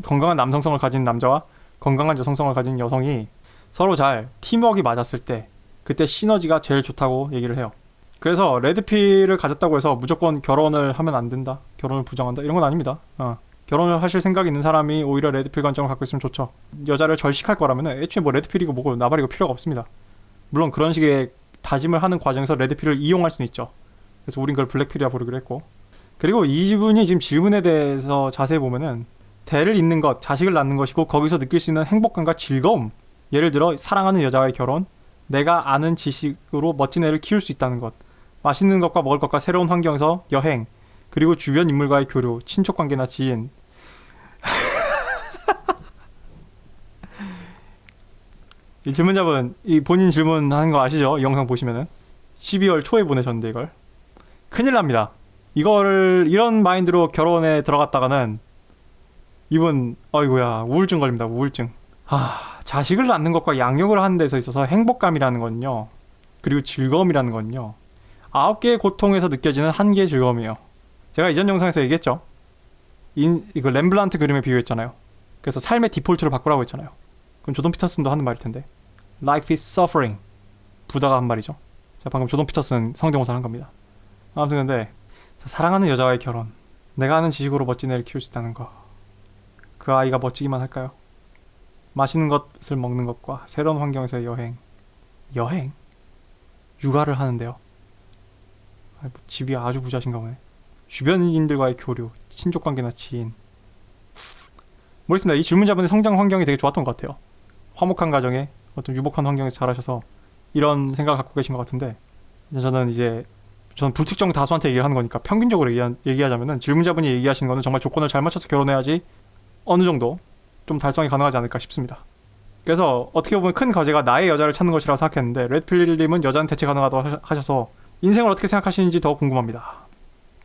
건강한 남성성을 가진 남자와 건강한 여성성을 가진 여성이 서로 잘 팀워크가 맞았을 때 그때 시너지가 제일 좋다고 얘기를 해요. 그래서 레드필을 가졌다고 해서 무조건 결혼을 하면 안 된다, 결혼을 부정한다, 이런 건 아닙니다. 결혼을 하실 생각이 있는 사람이 오히려 레드필 관점을 갖고 있으면 좋죠. 여자를 절식할 거라면 애초에 뭐 레드필이고 뭐고 나발이고 필요가 없습니다. 물론 그런 식의 다짐을 하는 과정에서 레드필을 이용할 수는 있죠. 그래서 우린 그걸 블랙필이라 부르기로 했고, 그리고 이분이 지금 질문에 대해서 자세히 보면은 대를 잇는 것, 자식을 낳는 것이고 거기서 느낄 수 있는 행복감과 즐거움, 예를 들어 사랑하는 여자와의 결혼, 내가 아는 지식으로 멋진 애를 키울 수 있다는 것, 맛있는 것과 먹을 것과 새로운 환경에서 여행, 그리고 주변 인물과의 교류, 친족관계나 지인. 이 질문자분, 이 본인 질문하는 거 아시죠? 이 영상 보시면은 12월 초에 보내셨는데 이걸 큰일 납니다. 이거를 이런 마인드로 결혼에 들어갔다가는 이분 어이구야 우울증 걸립니다. 우울증. 자식을 낳는 것과 양육을 하는 데서 있어서 행복감이라는 건요, 그리고 즐거움이라는 건요, 9개의 고통에서 느껴지는 1개의 즐거움이에요. 제가 이전 영상에서 얘기했죠. 이거 렘블란트 그림에 비유했잖아요. 그래서 삶의 디폴트를 바꾸라고 했잖아요. 그럼 조던 피터슨도 하는 말일 텐데, Life is suffering. 부다가 한 말이죠. 제가 방금 조던 피터슨 성대모사를 한 겁니다. 아무튼 근데 사랑하는 여자와의 결혼, 내가 아는 지식으로 멋진 애를 키울 수 있다는 거, 그 아이가 멋지기만 할까요? 맛있는 것을 먹는 것과 새로운 환경에서의 여행? 육아를 하는데요. 집이 아주 부자신가 보네. 주변인들과의 교류, 친족관계나 지인. 모르겠습니다. 이 질문자분의 성장 환경이 되게 좋았던 것 같아요. 화목한 가정에 어떤 유복한 환경에서 자라셔서 이런 생각을 갖고 계신 것 같은데, 저는 불특정 다수한테 얘기를 하는 거니까 평균적으로 얘기하자면은 질문자분이 얘기하시는 거는 정말 조건을 잘 맞춰서 결혼해야지 어느 정도 좀 달성이 가능하지 않을까 싶습니다. 그래서 어떻게 보면 큰 과제가 나의 여자를 찾는 것이라고 생각했는데, 레드필님은 여자는 대체 가능하다고 하셔서 인생을 어떻게 생각하시는지 더 궁금합니다.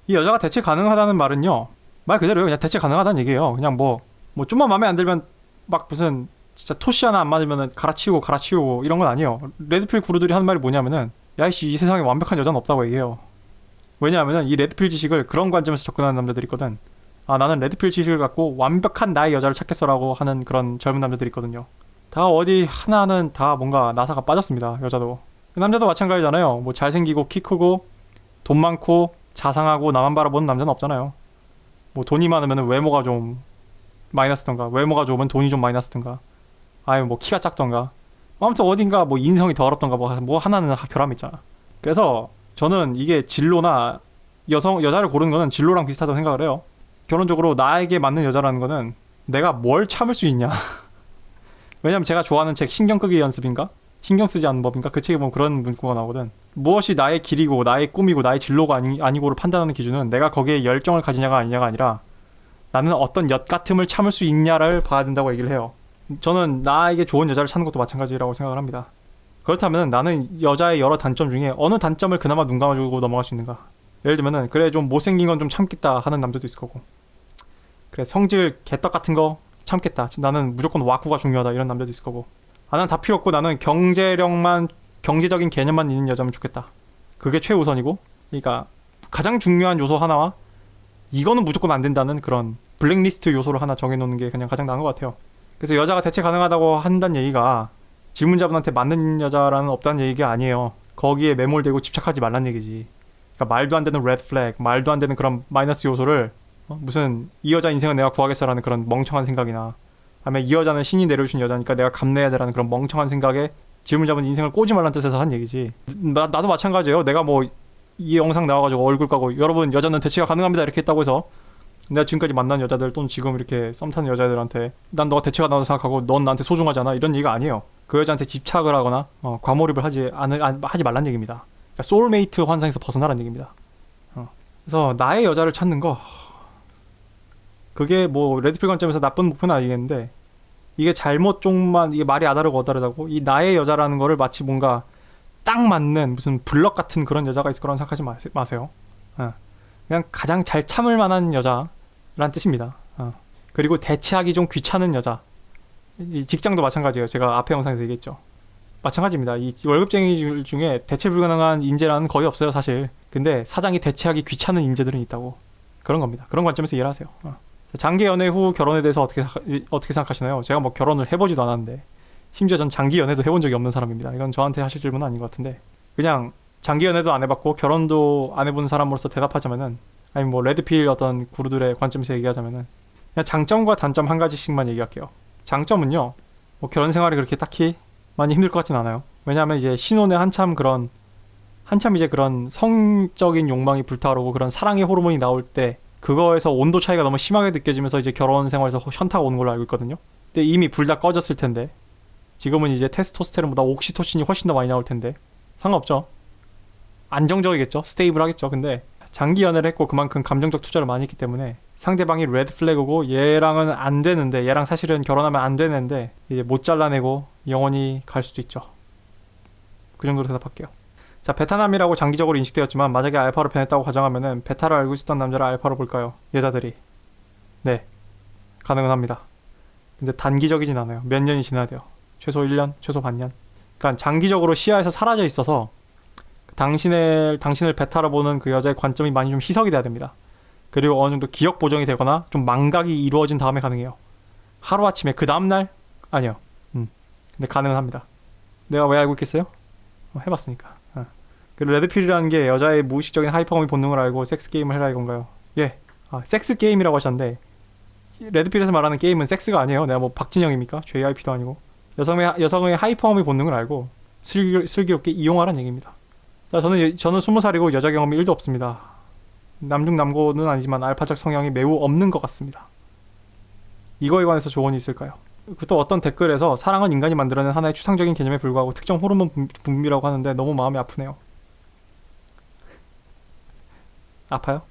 이 여자가 대체 가능하다는 말은요, 말 그대로요. 그냥 대체 가능하다는 얘기예요. 그냥 뭐 좀만 마음에 안 들면 막 무슨 진짜 토시 하나 안 맞으면 갈아치우고 이런 건 아니에요. 레드필 구루들이 하는 말이 뭐냐면은, 야이씨 이 세상에 완벽한 여자는 없다고 얘기해요. 왜냐하면은 이 레드필 지식을 그런 관점에서 접근하는 남자들이 있거든. 나는 레드필 지식을 갖고 완벽한 나의 여자를 찾겠어라고 하는 그런 젊은 남자들이 있거든요. 다 어디 하나는 다 뭔가 나사가 빠졌습니다. 여자도. 남자도 마찬가지잖아요. 뭐 잘생기고 키 크고 돈 많고 자상하고 나만 바라보는 남자는 없잖아요. 뭐 돈이 많으면 외모가 좀 마이너스던가, 외모가 좋으면 돈이 좀 마이너스던가, 아니면 뭐 키가 작던가, 아무튼 어딘가 뭐 인성이 더럽던가 뭐 하나는 결함이 있잖아. 그래서 저는 이게 진로나 여자를 고르는 거는 진로랑 비슷하다고 생각을 해요. 결론적으로 나에게 맞는 여자라는 거는 내가 뭘 참을 수 있냐. 왜냐면 제가 좋아하는 책 신경 끄기 연습인가? 신경 쓰지 않는 법인가? 그 책에 보면 그런 문구가 나오거든. 무엇이 나의 길이고 나의 꿈이고 나의 진로가 아니고를 판단하는 기준은 내가 거기에 열정을 가지냐가 아니냐가 아니라 나는 어떤 엿 같음을 참을 수 있냐를 봐야 된다고 얘기를 해요. 저는 나에게 좋은 여자를 찾는 것도 마찬가지라고 생각을 합니다. 그렇다면 나는 여자의 여러 단점 중에 어느 단점을 그나마 눈 감아주고 넘어갈 수 있는가. 예를 들면은 그래 좀 못생긴 건 좀 참겠다 하는 남자도 있을 거고, 그래 성질 개떡 같은 거 참겠다. 나는 무조건 와꾸가 중요하다. 이런 남자도 있을 거고. 아, 난 다 필요 없고 나는 경제적인 개념만 있는 여자면 좋겠다. 그게 최우선이고. 그러니까 가장 중요한 요소 하나와 이거는 무조건 안 된다는 그런 블랙리스트 요소를 하나 정해놓는 게 그냥 가장 나은 것 같아요. 그래서 여자가 대체 가능하다고 한다는 얘기가 질문자분한테 맞는 여자라는 없다는 얘기가 아니에요. 거기에 매몰되고 집착하지 말란 얘기지. 그러니까 말도 안 되는 레드 플래그, 말도 안 되는 그런 마이너스 요소를 무슨 이 여자 인생은 내가 구하겠어라는 그런 멍청한 생각이나 아니면 이 여자는 신이 내려주신 여자니까 내가 감내해야 되라는 그런 멍청한 생각에 질문자분 인생을 꼬지 말란 뜻에서 한 얘기지. 나도 마찬가지예요. 내가 뭐 이 영상 나와가지고 얼굴 까고 여러분 여자는 대체가 가능합니다 이렇게 했다고 해서 내가 지금까지 만난 여자들 또는 지금 이렇게 썸 타는 여자들한테 난 너가 대체가 나온다고 생각하고 넌 나한테 소중하지 않아 이런 얘기가 아니에요. 그 여자한테 집착을 하거나 과몰입을 하지 말란 얘기입니다. 그러니까 소울메이트 환상에서 벗어나란 얘기입니다. 그래서 나의 여자를 찾는 거 그게 뭐 레드필 관점에서 나쁜 목표는 아니겠는데 이게 잘못 쪽만 이게 말이 아다르고 어다르다고 이 나의 여자라는 거를 마치 뭔가 딱 맞는 무슨 블럭 같은 그런 여자가 있을 거라고 생각하지 마세요. 그냥 가장 잘 참을 만한 여자란 뜻입니다. 그리고 대체하기 좀 귀찮은 여자. 이 직장도 마찬가지예요. 제가 앞에 영상에서 얘기했죠. 마찬가지입니다. 이 월급쟁이 중에 대체 불가능한 인재라는 거의 없어요, 사실. 근데 사장이 대체하기 귀찮은 인재들은 있다고. 그런 겁니다. 그런 관점에서 이해를 하세요. 장기 연애 후 결혼에 대해서 어떻게 생각하시나요? 제가 뭐 결혼을 해보지도 않았는데 심지어 전 장기 연애도 해본 적이 없는 사람입니다. 이건 저한테 하실 질문은 아닌 것 같은데 그냥 장기 연애도 안 해봤고 결혼도 안 해본 사람으로서 대답하자면은 아니 뭐 레드필 어떤 구루들의 관점에서 얘기하자면은 그냥 장점과 단점 한 가지씩만 얘기할게요. 장점은요, 뭐 결혼 생활이 그렇게 딱히 많이 힘들 것 같진 않아요. 왜냐하면 이제 신혼에 한참 이제 그런 성적인 욕망이 불타오르고 그런 사랑의 호르몬이 나올 때 그거에서 온도 차이가 너무 심하게 느껴지면서 이제 결혼 생활에서 현타가 오는 걸로 알고 있거든요. 근데 이미 불 다 꺼졌을 텐데 지금은 이제 테스토스테론보다 옥시토신이 훨씬 더 많이 나올 텐데 상관없죠. 안정적이겠죠. 스테이블하겠죠. 근데 장기 연애를 했고 그만큼 감정적 투자를 많이 했기 때문에 상대방이 레드 플래그고 얘랑은 안 되는데 얘랑 사실은 결혼하면 안 되는데 이제 못 잘라내고 영원히 갈 수도 있죠. 그 정도로 대답할게요. 자, 베타남이라고 장기적으로 인식되었지만 만약에 알파로 변했다고 가정하면은 베타를 알고 있었던 남자를 알파로 볼까요? 여자들이. 네, 가능은 합니다. 근데 단기적이진 않아요. 몇 년이 지나야 돼요. 최소 1년, 최소 반년. 그러니까 장기적으로 시야에서 사라져 있어서 당신을 베타로 보는 그 여자의 관점이 많이 좀 희석이 돼야 됩니다. 그리고 어느 정도 기억 보정이 되거나 좀 망각이 이루어진 다음에 가능해요. 하루아침에 그 다음날? 아니요. 근데 가능은 합니다. 내가 왜 알고 있겠어요? 해봤으니까. 그리고 레드필이라는 게 여자의 무의식적인 하이퍼거미 본능을 알고 섹스 게임을 해라 이건가요? 예. 섹스 게임이라고 하셨는데 레드필에서 말하는 게임은 섹스가 아니에요. 내가 뭐 박진영입니까? JYP도 아니고 여성의 하이퍼거미 본능을 알고 슬기롭게 이용하라는 얘기입니다. 자, 저는 20살이고 여자 경험이 1도 없습니다. 남중남고는 아니지만 알파적 성향이 매우 없는 것 같습니다. 이거에 관해서 조언이 있을까요? 또 어떤 댓글에서 사랑은 인간이 만들어낸 하나의 추상적인 개념에 불과하고 특정 호르몬 분비라고 하는데 너무 마음이 아프네요. 아파요?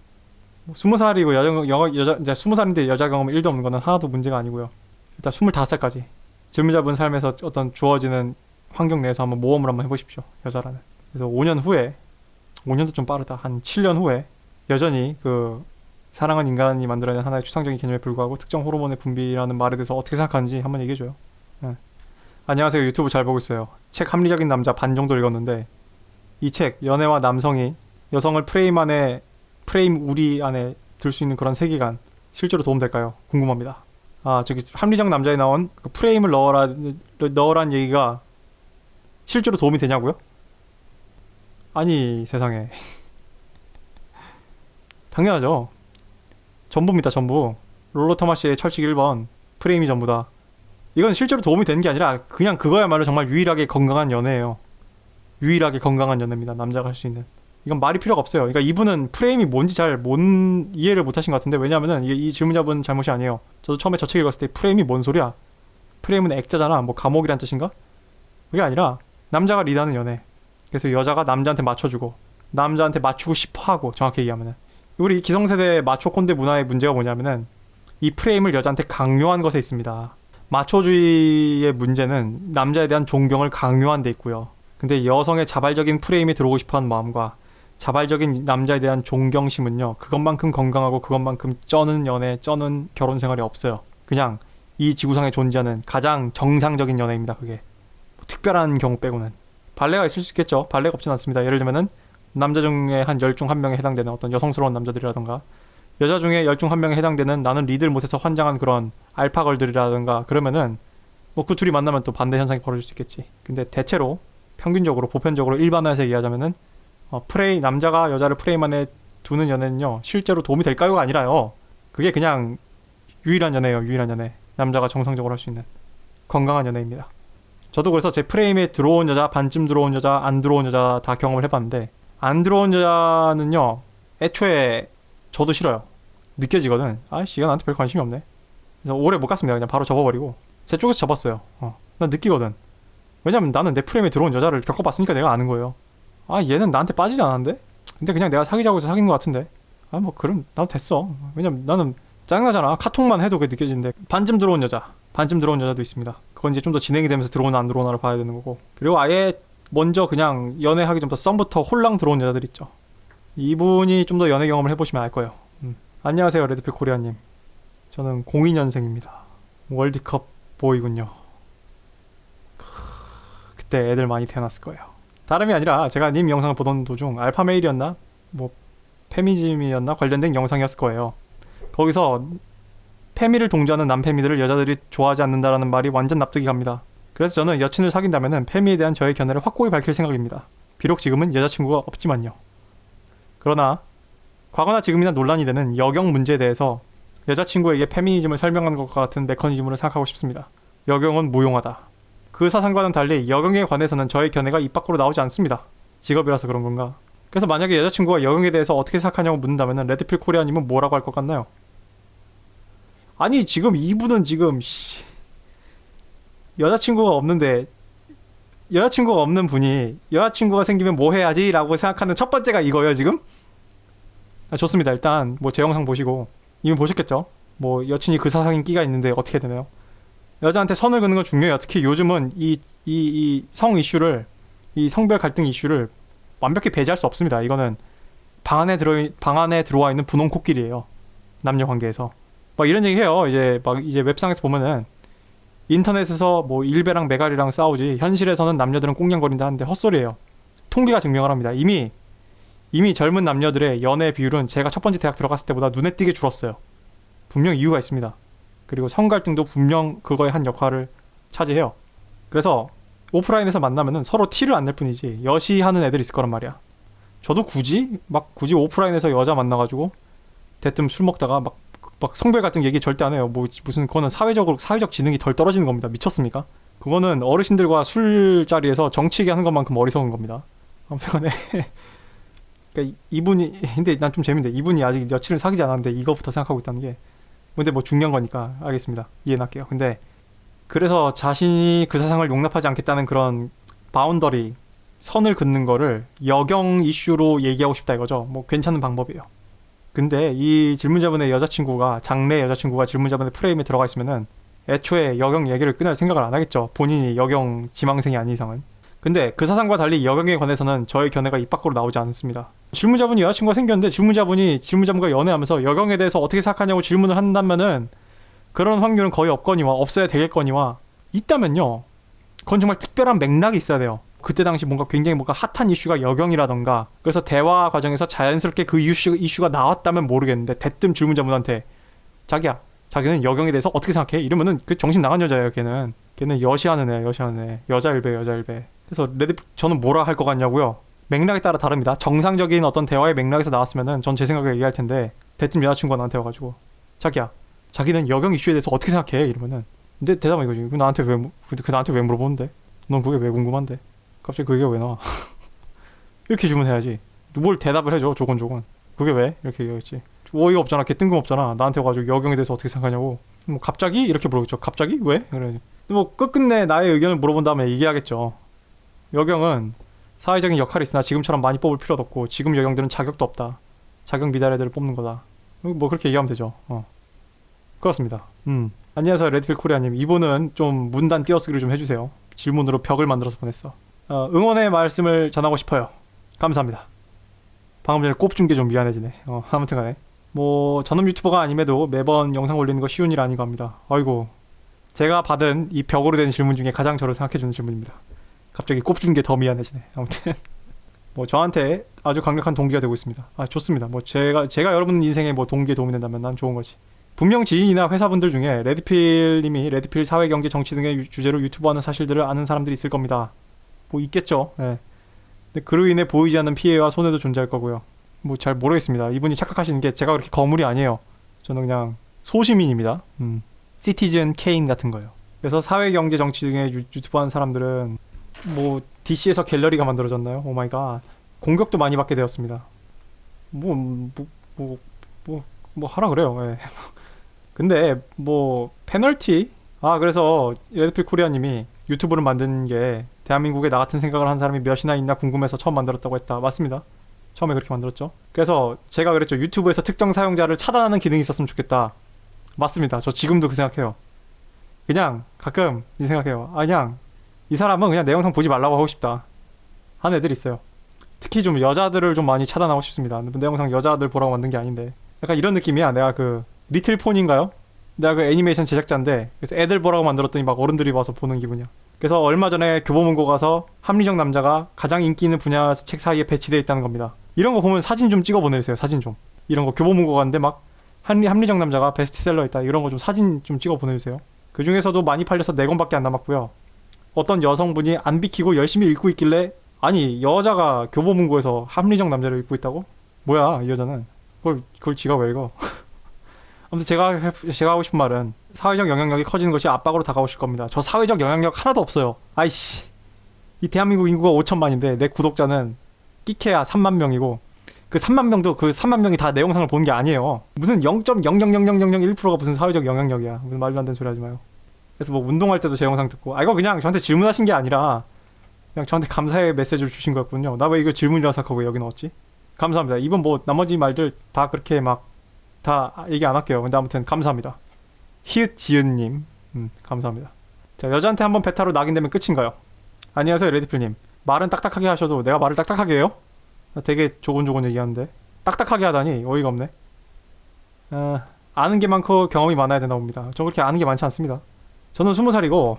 20살이고 이제 20살인데 여자 경험이 1도 없는 거는 하나도 문제가 아니고요. 일단 25살까지 질문자분 삶에서 어떤 주어지는 환경 내에서 한번 모험을 한번 해보십시오. 여자라는. 그래서 5년 후에 5년도 좀 빠르다. 한 7년 후에 여전히 그 사랑은 인간이 만들어낸 하나의 추상적인 개념에 불과하고 특정 호르몬의 분비라는 말에 대해서 어떻게 생각하는지 한번 얘기해줘요. 네. 안녕하세요. 유튜브 잘 보고 있어요. 책 합리적인 남자 반 정도 읽었는데 이 책 연애와 남성이 여성을 프레임 우리 안에 들 수 있는 그런 세계관 실제로 도움될까요? 궁금합니다. 저기 합리적 남자에 나온 그 프레임을 넣으란 얘기가 실제로 도움이 되냐고요? 아니 세상에 당연하죠. 전부입니다. 전부. 롤러 토마시의 철칙 1번 프레임이 전부다. 이건 실제로 도움이 되는 게 아니라 그냥 그거야말로 정말 유일하게 건강한 연애예요. 유일하게 건강한 연애입니다. 남자가 할 수 있는. 이건 말이 필요가 없어요. 그러니까 이분은 프레임이 뭔지 잘 이해를 못 하신 것 같은데 왜냐면은 이 질문자분 잘못이 아니에요. 저도 처음에 저 책 읽었을 때 프레임이 뭔 소리야? 프레임은 액자잖아. 뭐 감옥이란 뜻인가? 그게 아니라 남자가 리드하는 연애. 그래서 여자가 남자한테 맞춰주고 남자한테 맞추고 싶어하고 정확히 얘기하면은 우리 기성세대 마초 꼰대 문화의 문제가 뭐냐면은 이 프레임을 여자한테 강요한 것에 있습니다. 마초주의의 문제는 남자에 대한 존경을 강요한 데 있고요. 근데 여성의 자발적인 프레임에 들어오고 싶어하는 마음과 자발적인 남자에 대한 존경심은요. 그것만큼 건강하고 그것만큼 쩌는 연애, 쩌는 결혼 생활이 없어요. 그냥 이 지구상에 존재하는 가장 정상적인 연애입니다. 그게 뭐 특별한 경우 빼고는. 발레가 있을 수 있겠죠. 발레가 없진 않습니다. 예를 들면은 남자 중에 한 10중 1명에 해당되는 어떤 여성스러운 남자들이라던가 여자 중에 10중 1명에 해당되는 나는 리드를 못해서 환장한 그런 알파걸들이라던가 그러면은 뭐 그 둘이 만나면 또 반대 현상이 벌어질 수 있겠지. 근데 대체로 평균적으로 보편적으로 일반화해서 얘기하자면은 남자가 여자를 프레임 안에 두는 연애는요 실제로 도움이 될까요가 아니라요. 그게 그냥 유일한 연애예요. 유일한 연애. 남자가 정상적으로 할 수 있는 건강한 연애입니다. 저도 그래서 제 프레임에 들어온 여자, 반쯤 들어온 여자, 안 들어온 여자 다 경험을 해봤는데 안 들어온 여자는요 애초에 저도 싫어요. 느껴지거든. 아이씨 이거 나한테 별 관심이 없네. 그래서 오래 못 갔습니다. 그냥 바로 접어버리고 제 쪽에서 접었어요. 난 느끼거든. 왜냐면 나는 내 프레임에 들어온 여자를 겪어봤으니까 내가 아는 거예요. 아 얘는 나한테 빠지지 않았는데? 근데 그냥 내가 사귀자고 해서 사귄 것 같은데. 아 뭐 그럼 나도 됐어. 왜냐면 나는 짜증나잖아. 카톡만 해도 그게 느껴지는데. 반쯤 들어온 여자도 있습니다. 그건 이제 좀 더 진행이 되면서 들어오나 안 들어오나를 봐야 되는 거고. 그리고 아예 먼저 그냥 연애하기 전부터 썸부터 홀랑 들어온 여자들 있죠. 이분이 좀 더 연애 경험을 해보시면 알 거예요. 안녕하세요 레드필 코리아님. 저는 02년생입니다. 월드컵 보이군요. 그때 애들 많이 태어났을 거예요. 다름이 아니라 제가 님 영상을 보던 도중 알파메일이었나? 뭐 페미즘이었나? 관련된 영상이었을 거예요. 거기서 페미를 동조하는 남페미들을 여자들이 좋아하지 않는다라는 말이 완전 납득이 갑니다. 그래서 저는 여친을 사귄다면은 페미에 대한 저의 견해를 확고히 밝힐 생각입니다. 비록 지금은 여자친구가 없지만요. 그러나 과거나 지금이나 논란이 되는 여경 문제에 대해서 여자친구에게 페미니즘을 설명하는 것과 같은 메커니즘으로 생각하고 싶습니다. 여경은 무용하다. 그 사상과는 달리 여경에 관해서는 저의 견해가 입 밖으로 나오지 않습니다. 직업이라서 그런 건가? 그래서 만약에 여자친구가 여경에 대해서 어떻게 생각하냐고 묻는다면 레드필 코리아님은 뭐라고 할 것 같나요? 아니 지금 이분은 지금 여자친구가 없는데 여자친구가 없는 분이 여자친구가 생기면 뭐 해야지? 라고 생각하는 첫 번째가 이거예요 지금? 좋습니다. 일단 뭐 제 영상 보시고 이미 보셨겠죠? 뭐 여친이 그 사상인 끼가 있는데 어떻게 되나요? 여자한테 선을 그는 건 중요해요. 특히 요즘은 이 성 이슈를 이 성별 갈등 이슈를 완벽히 배제할 수 없습니다. 이거는 방 안에 들어와 있는 분홍 코끼리예요. 남녀 관계에서 막 이런 얘기 해요. 이제 웹상에서 보면은 인터넷에서 뭐 일베랑 메갈이랑 싸우지 현실에서는 남녀들은 꽁냥거린다 하는데 헛소리예요. 통계가 증명을 합니다. 이미 젊은 남녀들의 연애 비율은 제가 첫 번째 대학 들어갔을 때보다 눈에 띄게 줄었어요. 분명 이유가 있습니다. 그리고 성갈등도 분명 그거의 한 역할을 차지해요. 그래서 오프라인에서 만나면은 서로 티를 안 낼 뿐이지 여시하는 애들 있을 거란 말이야. 저도 굳이 오프라인에서 여자 만나가지고 대뜸 술 먹다가 막 성별 갈등 얘기 절대 안 해요. 뭐 무슨 그거는 사회적 지능이 덜 떨어지는 겁니다. 미쳤습니까? 그거는 어르신들과 술자리에서 정치 얘기하는 것만큼 어리석은 겁니다. 아무튼간에 그러니까 이분이 근데 난 좀 재밌는데 이분이 아직 여친을 사귀지 않았는데 이거부터 생각하고 있다는 게 근데 뭐 중요한 거니까 알겠습니다. 이해할게요. 근데 그래서 자신이 그 사상을 용납하지 않겠다는 그런 바운더리 선을 긋는 거를 여경 이슈로 얘기하고 싶다 이거죠. 뭐 괜찮은 방법이에요. 근데 이 질문자분의 장래 여자친구가 질문자분의 프레임에 들어가 있으면은 애초에 여경 얘기를 끊을 생각을 안 하겠죠. 본인이 여경 지망생이 아닌 이상은. 근데 그 사상과 달리 여경에 관해서는 저의 견해가 입 밖으로 나오지 않습니다. 질문자분이 여자친구가 생겼는데 질문자분과 연애하면서 여경에 대해서 어떻게 생각하냐고 질문을 한다면은 그런 확률은 거의 없거니와 없어야 되겠거니와 있다면요. 그건 정말 특별한 맥락이 있어야 돼요. 그때 당시 굉장히 핫한 이슈가 여경이라던가 그래서 대화 과정에서 자연스럽게 그 이슈가 나왔다면 모르겠는데 대뜸 질문자분한테 자기는 여경에 대해서 어떻게 생각해? 이러면은 그 정신 나간 여자예요. 걔는 여자일배. 그래서 저는 뭐라 할 것 같냐고요? 맥락에 따라 다릅니다. 정상적인 어떤 대화의 맥락에서 나왔으면은 전 제 생각을 얘기할 텐데 대뜸 여자친구가 나한테 와가지고 자기는 여경 이슈에 대해서 어떻게 생각해? 이러면은 근데 대답은 이거지. 나한테 왜 물어보는데? 넌 그게 왜 궁금한데? 갑자기 그게 왜 나와? 이렇게 질문해야지. 뭘 대답을 해줘 조곤조곤. 그게 왜? 이렇게 얘기하겠지. 어이가 없잖아. 개 뜬금없잖아. 나한테 와가지고 여경에 대해서 어떻게 생각하냐고. 뭐 갑자기? 이렇게 물어보겠죠. 갑자기? 왜? 그래. 뭐 끝끝내 나의 의견을 물어본 다음에 얘기하겠죠. 여경은 사회적인 역할이 있으나 지금처럼 많이 뽑을 필요도 없고 지금 여경들은 자격도 없다. 자격 미달 애들을 뽑는 거다. 뭐 그렇게 얘기하면 되죠. 그렇습니다. 안녕하세요 레드필 코리아님. 이분은 좀 문단 띄어쓰기를 좀 해주세요. 질문으로 벽을 만들어서 보냈어. 응원의 말씀을 전하고 싶어요. 감사합니다. 방금 전에 꼽준 게 좀 미안해지네. 아무튼간에 뭐 저놈 유튜버가 아님에도 매번 영상 올리는 거 쉬운 일 아닌가 합니다. 아이고 제가 받은 이 벽으로 된 질문 중에 가장 저를 생각해주는 질문입니다. 갑자기 꼽준 게 더 미안해지네. 아무튼 뭐 저한테 아주 강력한 동기가 되고 있습니다. 아 좋습니다. 뭐 제가 여러분 인생에 뭐 동기에 도움이 된다면 난 좋은 거지. 분명 지인이나 회사분들 중에 레드필님이 레드필 사회, 경제, 정치 등의 주제로 유튜브하는 사실들을 아는 사람들이 있을 겁니다. 뭐 있겠죠. 예. 근데 그로 인해 보이지 않는 피해와 손해도 존재할 거고요. 뭐 잘 모르겠습니다. 이분이 착각하시는 게 제가 그렇게 거물이 아니에요. 저는 그냥 소시민입니다. 시티즌 케인 같은 거예요. 그래서 사회, 경제, 정치 등의 유튜브 하는 사람들은 뭐 DC에서 갤러리가 만들어졌나요? 오 마이 갓. 공격도 많이 받게 되었습니다. 뭐 하라 그래요. 예. 근데 뭐 페널티? 그래서 레드필 코리아님이 유튜브를 만든 게 대한민국에 나 같은 생각을 한 사람이 몇이나 있나 궁금해서 처음 만들었다고 했다. 맞습니다. 처음에 그렇게 만들었죠. 그래서 제가 그랬죠. 유튜브에서 특정 사용자를 차단하는 기능이 있었으면 좋겠다. 맞습니다. 저 지금도 그 생각해요. 그냥 가끔 이 생각해요. 그냥 이 사람은 그냥 내 영상 보지 말라고 하고 싶다 하는 애들 있어요. 특히 좀 여자들을 좀 많이 차단하고 싶습니다. 내 영상 여자들 보라고 만든 게 아닌데. 약간 이런 느낌이야. 내가 그 리틀 폰인가요? 내가 그 애니메이션 제작자인데 그래서 애들 보라고 만들었더니 막 어른들이 와서 보는 기분이야. 그래서 얼마 전에 교보문고 가서 합리적 남자가 가장 인기 있는 분야 책 사이에 배치되어 있다는 겁니다. 이런 거 보면 사진 좀 찍어 보내주세요. 사진 좀. 이런 거 교보문고 갔는데 막 합리적 남자가 베스트셀러 있다. 이런 거 좀 사진 좀 찍어 보내주세요. 그 중에서도 많이 팔려서 4권밖에 안 남았고요. 어떤 여성분이 안 비키고 열심히 읽고 있길래 아니 여자가 교보문고에서 합리적 남자를 읽고 있다고? 뭐야 이 여자는. 그걸 지가 왜 읽어. 아무튼 제가 하고 싶은 말은 사회적 영향력이 커지는 것이 압박으로 다가오실 겁니다. 저 사회적 영향력 하나도 없어요. 아이씨. 이 대한민국 인구가 5천만인데 내 구독자는 끼케야 3만 명이고 그 3만 명도 그 3만 명이 다 내 영상을 보는 게 아니에요. 무슨 0.0000001%가 무슨 사회적 영향력이야. 무슨 말도 안 되는 소리 하지 마요. 그래서 뭐 운동할 때도 제 영상 듣고 이거 그냥 저한테 질문하신 게 아니라 그냥 저한테 감사의 메시지를 주신 거였군요. 나 왜 이거 질문이라고 생각하고 왜 여기 넣었지? 감사합니다. 이번 뭐 나머지 말들 다 그렇게 막 다 얘기 안 할게요. 근데 아무튼 감사합니다. 히읗지은님 감사합니다. 자, 여자한테 한번 베타로 낙인되면 끝인가요? 안녕하세요 레드필님. 말은 딱딱하게 하셔도 내가 말을 딱딱하게 해요? 나 되게 조곤조곤 얘기하는데 딱딱하게 하다니 어이가 없네. 아는 게 많고 경험이 많아야 된다고 봅니다. 저 그렇게 아는 게 많지 않습니다. 저는 20살이고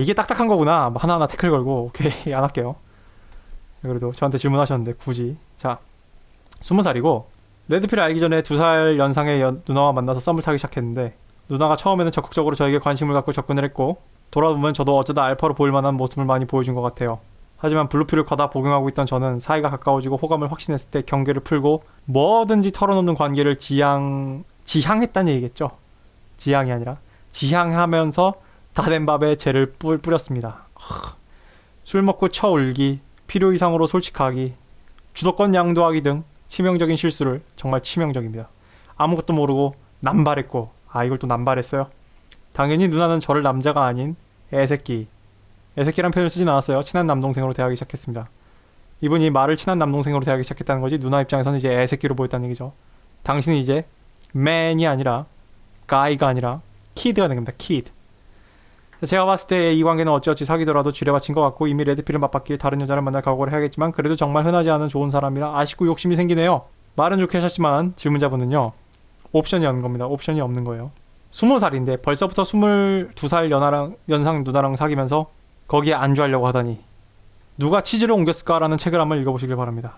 이게 딱딱한 거구나 하나하나 태클 걸고 오케이 안 할게요. 그래도 저한테 질문하셨는데 굳이. 자, 20살이고 레드필을 알기 전에 2살 연상의 누나와 만나서 썸을 타기 시작했는데 누나가 처음에는 적극적으로 저에게 관심을 갖고 접근을 했고 돌아보면 저도 어쩌다 알파로 보일 만한 모습을 많이 보여준 것 같아요. 하지만 블루필을 과다 복용하고 있던 저는 사이가 가까워지고 호감을 확신했을 때 경계를 풀고 뭐든지 털어놓는 관계를 지향했다는 얘기겠죠. 지향이 아니라 지향하면서 다 된 밥에 재를 뿌렸습니다. 술 먹고 쳐 울기, 필요 이상으로 솔직하기, 주도권 양도하기 등 치명적인 실수를 정말 치명적입니다. 아무것도 모르고 남발했고 이걸 또 남발했어요. 당연히 누나는 저를 남자가 아닌 애새끼란 표현을 쓰진 않았어요. 친한 남동생으로 대하기 시작했습니다. 이분이 말을 친한 남동생으로 대하기 시작했다는 거지 누나 입장에서는 이제 애새끼로 보였다는 얘기죠. 당신은 이제 man이 아니라 guy가 아니라 kid가 된 겁니다. kid. 제가 봤을 때 이 관계는 어찌어찌 사귀더라도 지뢰받친 것 같고 이미 레드필을 맞받기에 다른 여자를 만날 각오를 해야겠지만 그래도 정말 흔하지 않은 좋은 사람이라 아쉽고 욕심이 생기네요. 말은 좋게 하셨지만 질문자분은요. 옵션이 없는 겁니다. 옵션이 없는 거예요. 20살인데 벌써부터 22살 연상 누나랑 사귀면서 거기에 안주하려고 하다니 누가 치즈를 옮겼을까라는 책을 한번 읽어보시길 바랍니다.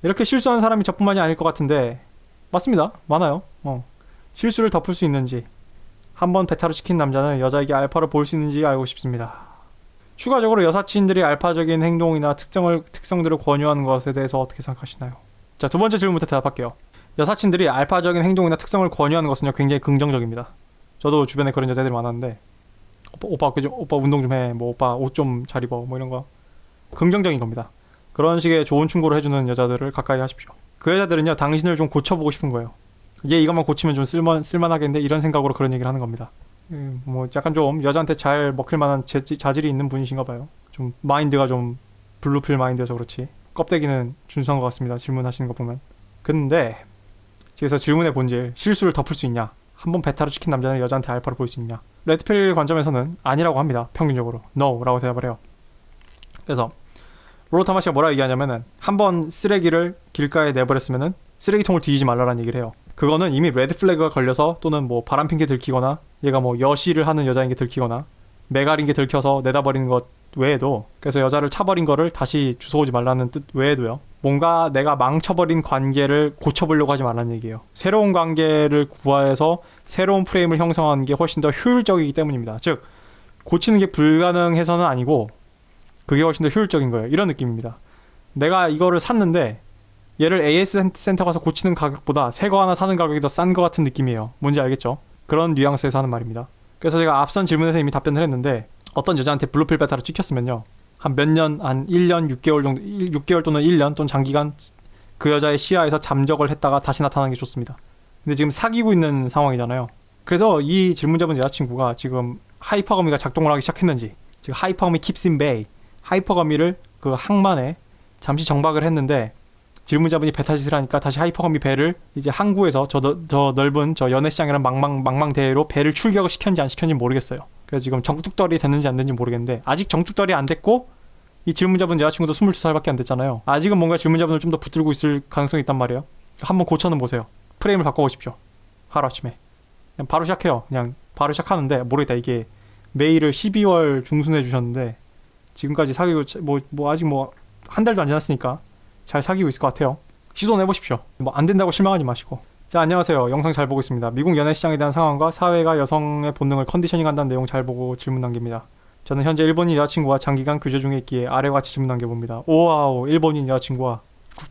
이렇게 실수한 사람이 저뿐만이 아닐 것 같은데 맞습니다. 많아요. 실수를 덮을 수 있는지 한번 베타로 시킨 남자는 여자에게 알파를 볼 수 있는지 알고 싶습니다. 추가적으로 여사친들이 알파적인 행동이나 특성들을 권유하는 것에 대해서 어떻게 생각하시나요? 자, 두 번째 질문부터 대답할게요. 여사친들이 알파적인 행동이나 특성을 권유하는 것은요 굉장히 긍정적입니다. 저도 주변에 그런 여자들이 많았는데 오빠 운동 좀 해, 뭐 오빠 옷 좀 잘 입어, 뭐 이런 거 긍정적인 겁니다. 그런 식의 좋은 충고를 해주는 여자들을 가까이 하십시오. 그 여자들은요 당신을 좀 고쳐보고 싶은 거예요. 얘 이것만 고치면 좀 쓸만하겠는데 이런 생각으로 그런 얘기를 하는 겁니다. 뭐 약간 좀 여자한테 잘 먹힐 만한 자질이 있는 분이신가 봐요. 좀 마인드가 좀 블루필 마인드여서 그렇지 껍데기는 준수한 것 같습니다. 질문하시는 거 보면. 근데 그래서 질문의 본질, 실수를 덮을 수 있냐, 한번 베타로 시킨 남자는 여자한테 알파로 보일 수 있냐. 레드필 관점에서는 아니라고 합니다. 평균적으로 No 라고 대답을 해요. 그래서 롤로타마시가 뭐라 얘기하냐면은 한번 쓰레기를 길가에 내버렸으면은 쓰레기통을 뒤지지 말라라는 얘기를 해요. 그거는 이미 레드 플래그가 걸려서 또는 뭐 바람핀 게 들키거나 얘가 뭐 여시를 하는 여자인 게 들키거나 매갈인 게 들켜서 내다버리는 것 외에도, 그래서 여자를 차버린 거를 다시 주워오지 말라는 뜻 외에도요, 뭔가 내가 망쳐버린 관계를 고쳐보려고 하지 말라는 얘기예요. 새로운 관계를 구하해서 새로운 프레임을 형성하는 게 훨씬 더 효율적이기 때문입니다. 즉 고치는 게 불가능해서는 아니고 그게 훨씬 더 효율적인 거예요. 이런 느낌입니다. 내가 이거를 샀는데 얘를 AS 센터 가서 고치는 가격보다 새 거 하나 사는 가격이 더 싼 거 같은 느낌이에요. 뭔지 알겠죠? 그런 뉘앙스에서 하는 말입니다. 그래서 제가 앞선 질문에서 이미 답변을 했는데, 어떤 여자한테 블루필 베타를 찍혔으면요, 한 몇 년, 한 1년 6개월 정도, 6개월 또는 1년 또는 장기간 그 여자의 시야에서 잠적을 했다가 다시 나타나는 게 좋습니다. 근데 지금 사귀고 있는 상황이잖아요. 그래서 이 질문자분 여자친구가 지금 하이퍼거미가 작동을 하기 시작했는지, 지금 하이퍼거미 킵스 인 베이, 하이퍼거미를 그 항만에 잠시 정박을 했는데 질문자분이 베타짓을 하니까 다시 하이퍼거미 배를 이제 항구에서 저 넓은 저 연애시장이라는 망망대해로 배를 출격을 시켰는지 안 시켰는지 모르겠어요. 그래서 지금 정뚝떨이 됐는지 안 됐는지 모르겠는데, 아직 정뚝떨이 안 됐고 이 질문자분 여자친구도 22살밖에 안 됐잖아요. 아직은 뭔가 질문자분을 좀 더 붙들고 있을 가능성이 있단 말이에요. 한번 고쳐는 보세요. 프레임을 바꿔보십시오. 하루아침에 그냥 바로 시작해요. 그냥 바로 시작하는데, 모르겠다, 이게 메일을 12월 중순에 주셨는데 지금까지 사귀고 뭐 아직 뭐 한 달도 안 지났으니까 잘 사귀고 있을 것 같아요. 시도는 해보십시오. 뭐 안 된다고 실망하지 마시고. 자, 안녕하세요. 영상 잘 보고 있습니다. 미국 연애시장에 대한 상황과 사회가 여성의 본능을 컨디셔닝한다는 내용 잘 보고 질문 남깁니다. 저는 현재 일본인 여자친구와 장기간 교제 중에 있기에 아래와 같이 질문 남겨봅니다. 오와우, 일본인 여자친구와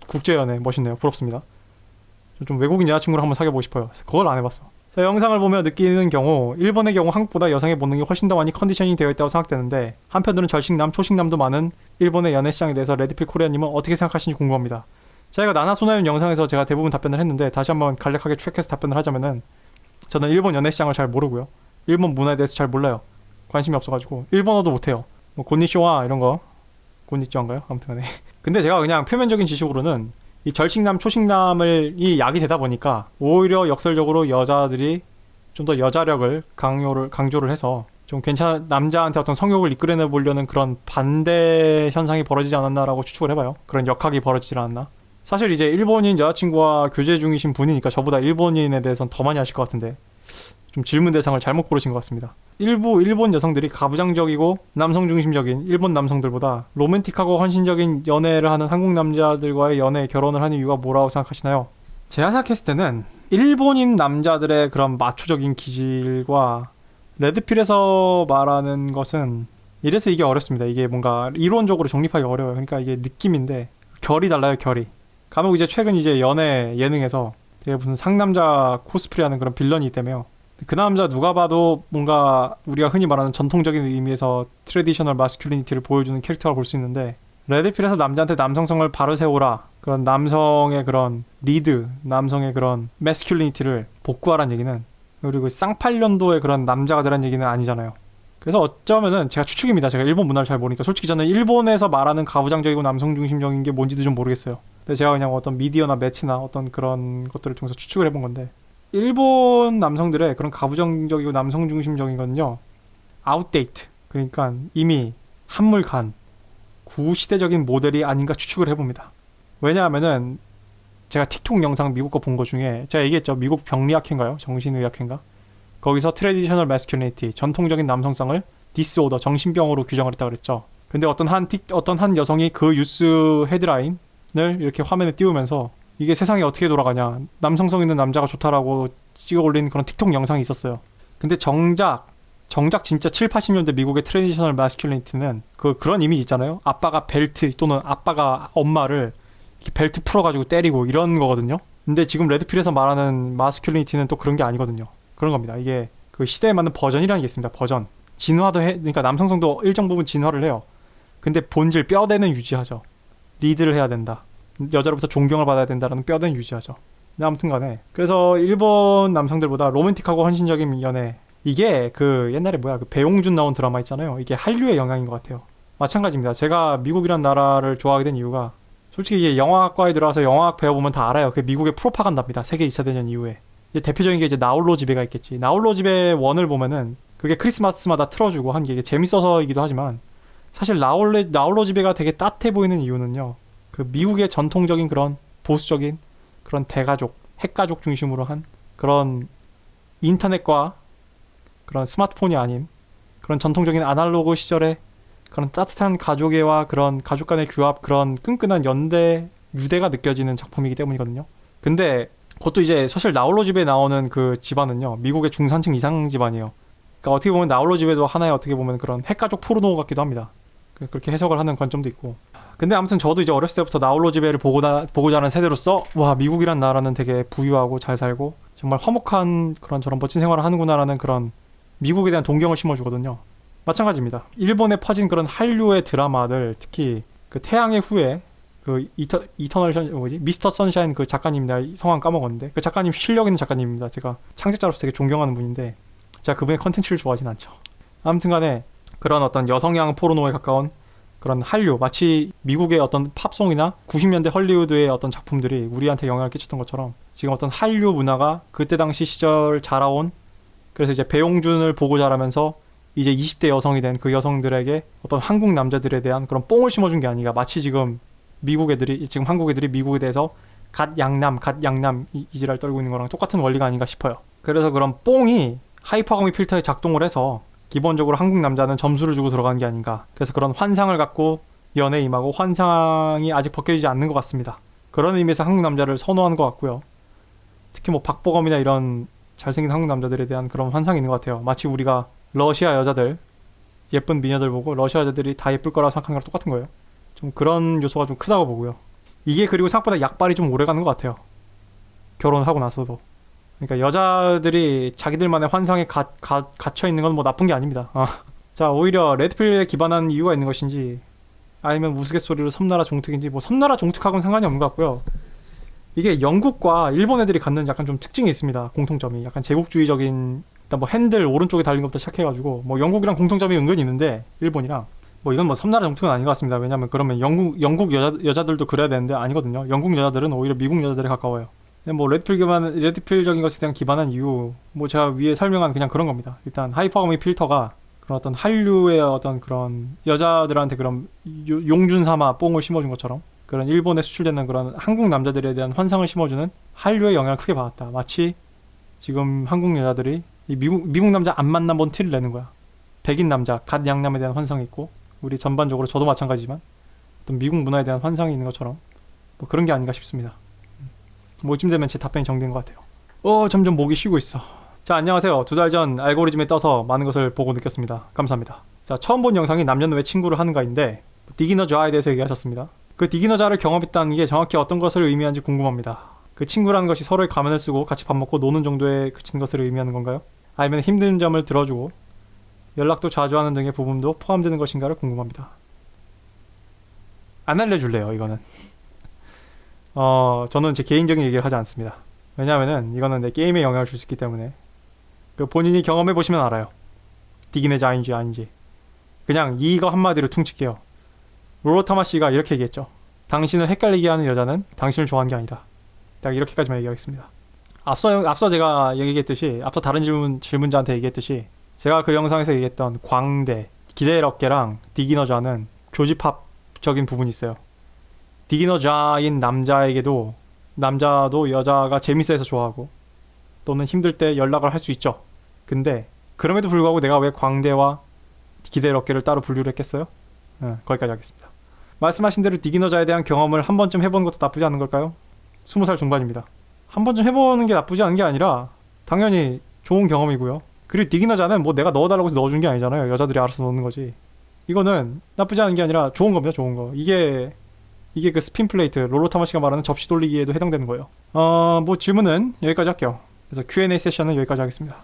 국제연애 멋있네요. 부럽습니다. 좀 외국인 여자친구를 한번 사귀어보고 싶어요. 그걸 안 해봤어. 자, 영상을 보며 느끼는 경우 일본의 경우 한국보다 여성의 본능이 훨씬 더 많이 컨디셔닝 되어 있다고 생각되는데, 한편으로는 절식남, 초식남도 많은 일본의 연애시장에 대해서 레드필 코리아님은 어떻게 생각하시는지 궁금합니다. 저희가 나나소나윤 영상에서 제가 대부분 답변을 했는데 다시 한번 간략하게 추격해서 답변을 하자면은, 저는 일본 연애시장을 잘 모르고요, 일본 문화에 대해서 잘 몰라요. 관심이 없어가지고 일본어도 못해요. 뭐 곤니쇼와 이런 거, 곤니쇼인가요? 아무튼 간에 근데 제가 그냥 표면적인 지식으로는 이 절식남, 초식남을 이 약이 되다 보니까 오히려 역설적으로 여자들이 좀 더 여자력을 강조를 해서 좀 괜찮은 남자한테 어떤 성욕을 이끌어내 보려는 그런 반대 현상이 벌어지지 않았나라고 추측을 해봐요. 그런 역학이 벌어지지 않았나. 사실 이제 일본인 여자친구와 교제 중이신 분이니까 저보다 일본인에 대해서는 더 많이 아실 것 같은데, 좀 질문 대상을 잘못 고르신 것 같습니다. 일부 일본 여성들이 가부장적이고 남성 중심적인 일본 남성들보다 로맨틱하고 헌신적인 연애를 하는 한국 남자들과의 연애, 결혼을 하는 이유가 뭐라고 생각하시나요? 제가 생각했을 때는 일본인 남자들의 그런 마초적인 기질과 레드필에서 말하는 것은, 이래서 이게 어렵습니다. 이게 뭔가 이론적으로 정립하기 어려워요. 그러니까 이게 느낌인데 결이 달라요. 결이. 간혹 이제 최근 이제 연애 예능에서 되게 무슨 상남자 코스프레하는 그런 빌런이 있다며요. 그 남자 누가 봐도 뭔가 우리가 흔히 말하는 전통적인 의미에서 트래디셔널 마스큘리니티를 보여주는 캐릭터라고 볼 수 있는데, 레드필에서 남자한테 남성성을 바로 세우라, 그런 남성의 그런 리드, 남성의 그런 마스큘리니티를 복구하라는 얘기는, 그리고 쌍팔년도의 그런 남자가 되라는 얘기는 아니잖아요. 그래서 어쩌면은 제가 추측입니다. 제가 일본 문화를 잘 모르니까 솔직히 저는 일본에서 말하는 가부장적이고 남성 중심적인 게 뭔지도 좀 모르겠어요. 근데 제가 그냥 어떤 미디어나 매체나 어떤 그런 것들을 통해서 추측을 해본 건데, 일본 남성들의 그런 가부장적이고 남성 중심적인 건요, 아웃데이트, 그러니까 이미 한물 간 구시대적인 모델이 아닌가 추측을 해봅니다. 왜냐하면은 제가 틱톡 영상 미국 거 본 거 중에 제가 얘기했죠. 미국 병리학회인가요? 정신의학회인가? 거기서 트래디셔널 마스큘리니티, 전통적인 남성성을 디스오더, 정신병으로 규정을 했다고 그랬죠. 근데 어떤 한 여성이 그 뉴스 헤드라인을 이렇게 화면에 띄우면서 이게 세상이 어떻게 돌아가냐, 남성성 있는 남자가 좋다라고 찍어 올린 그런 틱톡 영상이 있었어요. 근데 정작 진짜 7, 80년대 미국의 트래디셔널 마스큘리니티는 그런 이미지 있잖아요. 아빠가 벨트 또는 아빠가 엄마를 이렇게 벨트 풀어가지고 때리고 이런 거거든요. 근데 지금 레드필에서 말하는 마스큘리니티는 또 그런 게 아니거든요. 그런 겁니다. 이게 그 시대에 맞는 버전이라는 게 있습니다. 버전. 진화도 그러니까 남성성도 일정 부분 진화를 해요. 근데 본질, 뼈대는 유지하죠. 리드를 해야 된다. 여자로부터 존경을 받아야 된다라는 뼈대는 유지하죠. 근데 아무튼 간에, 그래서 일본 남성들보다 로맨틱하고 헌신적인 연애, 이게 그 옛날에 그 배용준 나온 드라마 있잖아요. 이게 한류의 영향인 것 같아요. 마찬가지입니다. 제가 미국이란 나라를 좋아하게 된 이유가, 솔직히 이게 영화학과에 들어가서 영화학 배워보면 다 알아요. 그게 미국의 프로파간다입니다. 세계 2차 대전 이후에. 이제 대표적인 게 이제 나홀로 집에가 있겠지. 나홀로 집에 원을 보면은 그게 크리스마스마다 틀어주고 한 게 이게 재밌어서이기도 하지만, 사실 나홀로 집에가 되게 따뜻해 보이는 이유는요, 그 미국의 전통적인 그런 보수적인 그런 대가족, 핵가족 중심으로 한 그런 인터넷과 그런 스마트폰이 아닌 그런 전통적인 아날로그 시절의 그런 따뜻한 가족애와 그런 가족 간의 규합, 그런 끈끈한 연대, 유대가 느껴지는 작품이기 때문이거든요. 근데 그것도 이제 사실 나홀로 집에 나오는 그 집안은요, 미국의 중산층 이상 집안이에요. 그러니까 어떻게 보면 나홀로 집에도 하나의 어떻게 보면 그런 핵가족 포르노 같기도 합니다. 그렇게 해석을 하는 관점도 있고. 근데 아무튼 저도 이제 어렸을 때부터 나홀로 집에를 보고 자란 세대로서 와, 미국이란 나라는 되게 부유하고 잘 살고 정말 화목한 그런 저런 멋진 생활을 하는구나라는 그런 미국에 대한 동경을 심어주거든요. 마찬가지입니다. 일본에 퍼진 그런 한류의 드라마들, 특히 그 태양의 후예, 그 이터널 미스터 선샤인 그 작가님, 내가 성함 까먹었는데 그 작가님 실력 있는 작가님입니다. 제가 창작자로서 되게 존경하는 분인데 제가 그분의 컨텐츠를 좋아하진 않죠. 아무튼간에 그런 어떤 여성향 포르노에 가까운 그런 한류, 마치 미국의 어떤 팝송이나 90년대 헐리우드의 어떤 작품들이 우리한테 영향을 끼쳤던 것처럼 지금 어떤 한류 문화가 그때 당시 시절 자라온, 그래서 이제 배용준을 보고 자라면서 이제 20대 여성이 된 그 여성들에게 어떤 한국 남자들에 대한 그런 뽕을 심어준 게 아닌가. 마치 지금 미국 애들이, 지금 한국 애들이 미국에 대해서 갓 양남 이지랄 떨고 있는 거랑 똑같은 원리가 아닌가 싶어요. 그래서 그런 뽕이 하이퍼가미 필터에 작동을 해서 기본적으로 한국 남자는 점수를 주고 들어가는 게 아닌가. 그래서 그런 환상을 갖고 연애에 임하고 환상이 아직 벗겨지지 않는 것 같습니다. 그런 의미에서 한국 남자를 선호하는 것 같고요. 특히 뭐 박보검이나 이런 잘생긴 한국 남자들에 대한 그런 환상이 있는 것 같아요. 마치 우리가 러시아 여자들, 예쁜 미녀들 보고 러시아 여자들이 다 예쁠 거라고 생각하는 거랑 똑같은 거예요. 좀 그런 요소가 좀 크다고 보고요. 이게 그리고 생각보다 약발이 좀 오래 가는 것 같아요. 결혼을 하고 나서도. 그러니까 여자들이 자기들만의 환상에 갇혀 있는 건 뭐 나쁜 게 아닙니다. 자, 오히려 레드필에 기반한 이유가 있는 것인지 아니면 우스갯소리로 섬나라 종특인지, 뭐 섬나라 종특하고는 상관이 없는 것 같고요. 이게 영국과 일본 애들이 갖는 약간 좀 특징이 있습니다. 공통점이 약간 제국주의적인, 일단 뭐 핸들 오른쪽에 달린 것부터 시작해가지고 뭐 영국이랑 공통점이 은근히 있는데 일본이랑 뭐 이건 뭐 섬나라 정특은 아닌 것 같습니다. 왜냐면 그러면 영국 여자들도 그래야 되는데 아니거든요. 영국 여자들은 오히려 미국 여자들에 가까워요. 뭐 레드필적인 것에 대한 기반한 이유, 뭐 제가 위에 설명한 그냥 그런 겁니다. 일단 하이퍼가미 필터가 그런 어떤 한류의 어떤 그런 여자들한테 그런 용준 삼아 뽕을 심어준 것처럼 그런 일본에 수출되는 그런 한국 남자들에 대한 환상을 심어주는 한류의 영향을 크게 받았다. 마치 지금 한국 여자들이 이 미국 남자 안 만나본 티를 내는 거야. 백인 남자, 갓 양남에 대한 환상이 있고, 우리 전반적으로 저도 마찬가지지만 어떤 미국 문화에 대한 환상이 있는 것처럼 뭐 그런 게 아닌가 싶습니다. 뭐 이쯤 되면 제 답변이 정리된 것 같아요. 점점 목이 쉬고 있어. 자, 안녕하세요. 2달 전 알고리즘에 떠서 많은 것을 보고 느꼈습니다. 감사합니다. 자, 처음 본 영상이 남녀는 왜 친구를 하는가인데 디기너 자에 대해서 얘기하셨습니다. 그 디기너 자를 경험했다는 게 정확히 어떤 것을 의미하는지 궁금합니다. 그 친구라는 것이 서로의 가면을 쓰고 같이 밥 먹고 노는 정도에 그치는 것을 의미하는 건가요? 아니면 힘든 점을 들어주고 연락도 자주 하는 등의 부분도 포함되는 것인가를 궁금합니다. 안 알려줄래요, 이거는. 저는 제 개인적인 얘기를 하지 않습니다. 왜냐하면은 이거는 내 게임에 영향을 줄 수 있기 때문에. 그 본인이 경험해 보시면 알아요. 디기네 자인지 아닌지. 그냥 이거 한마디로 퉁칠게요. 롤로타마 씨가 이렇게 얘기했죠. 당신을 헷갈리게 하는 여자는 당신을 좋아하는 게 아니다. 딱 이렇게까지만 얘기하겠습니다. 앞서 제가 얘기했듯이, 앞서 다른 질문자한테 얘기했듯이, 제가 그 영상에서 얘기했던 광대, 기대의 어깨랑 디기너자는 교집합적인 부분이 있어요. 디기너자인 남자도 여자가 재밌어해서 좋아하고 또는 힘들 때 연락을 할 수 있죠. 근데 그럼에도 불구하고 내가 왜 광대와 기대의 어깨를 따로 분류를 했겠어요? 거기까지 하겠습니다. 말씀하신 대로 디기너자에 대한 경험을 한 번쯤 해보는 것도 나쁘지 않은 걸까요? 20살 중반입니다. 한 번쯤 해보는 게 나쁘지 않은 게 아니라 당연히 좋은 경험이고요. 그리고 디기너자는 뭐 내가 넣어달라고 해서 넣어준 게 아니잖아요. 여자들이 알아서 넣는 거지. 이거는 나쁘지 않은 게 아니라 좋은 겁니다. 좋은 거. 이게 그 스핀 플레이트, 롤로타마시가 말하는 접시 돌리기에도 해당되는 거예요. 뭐 질문은 여기까지 할게요. 그래서 Q&A 세션은 여기까지 하겠습니다.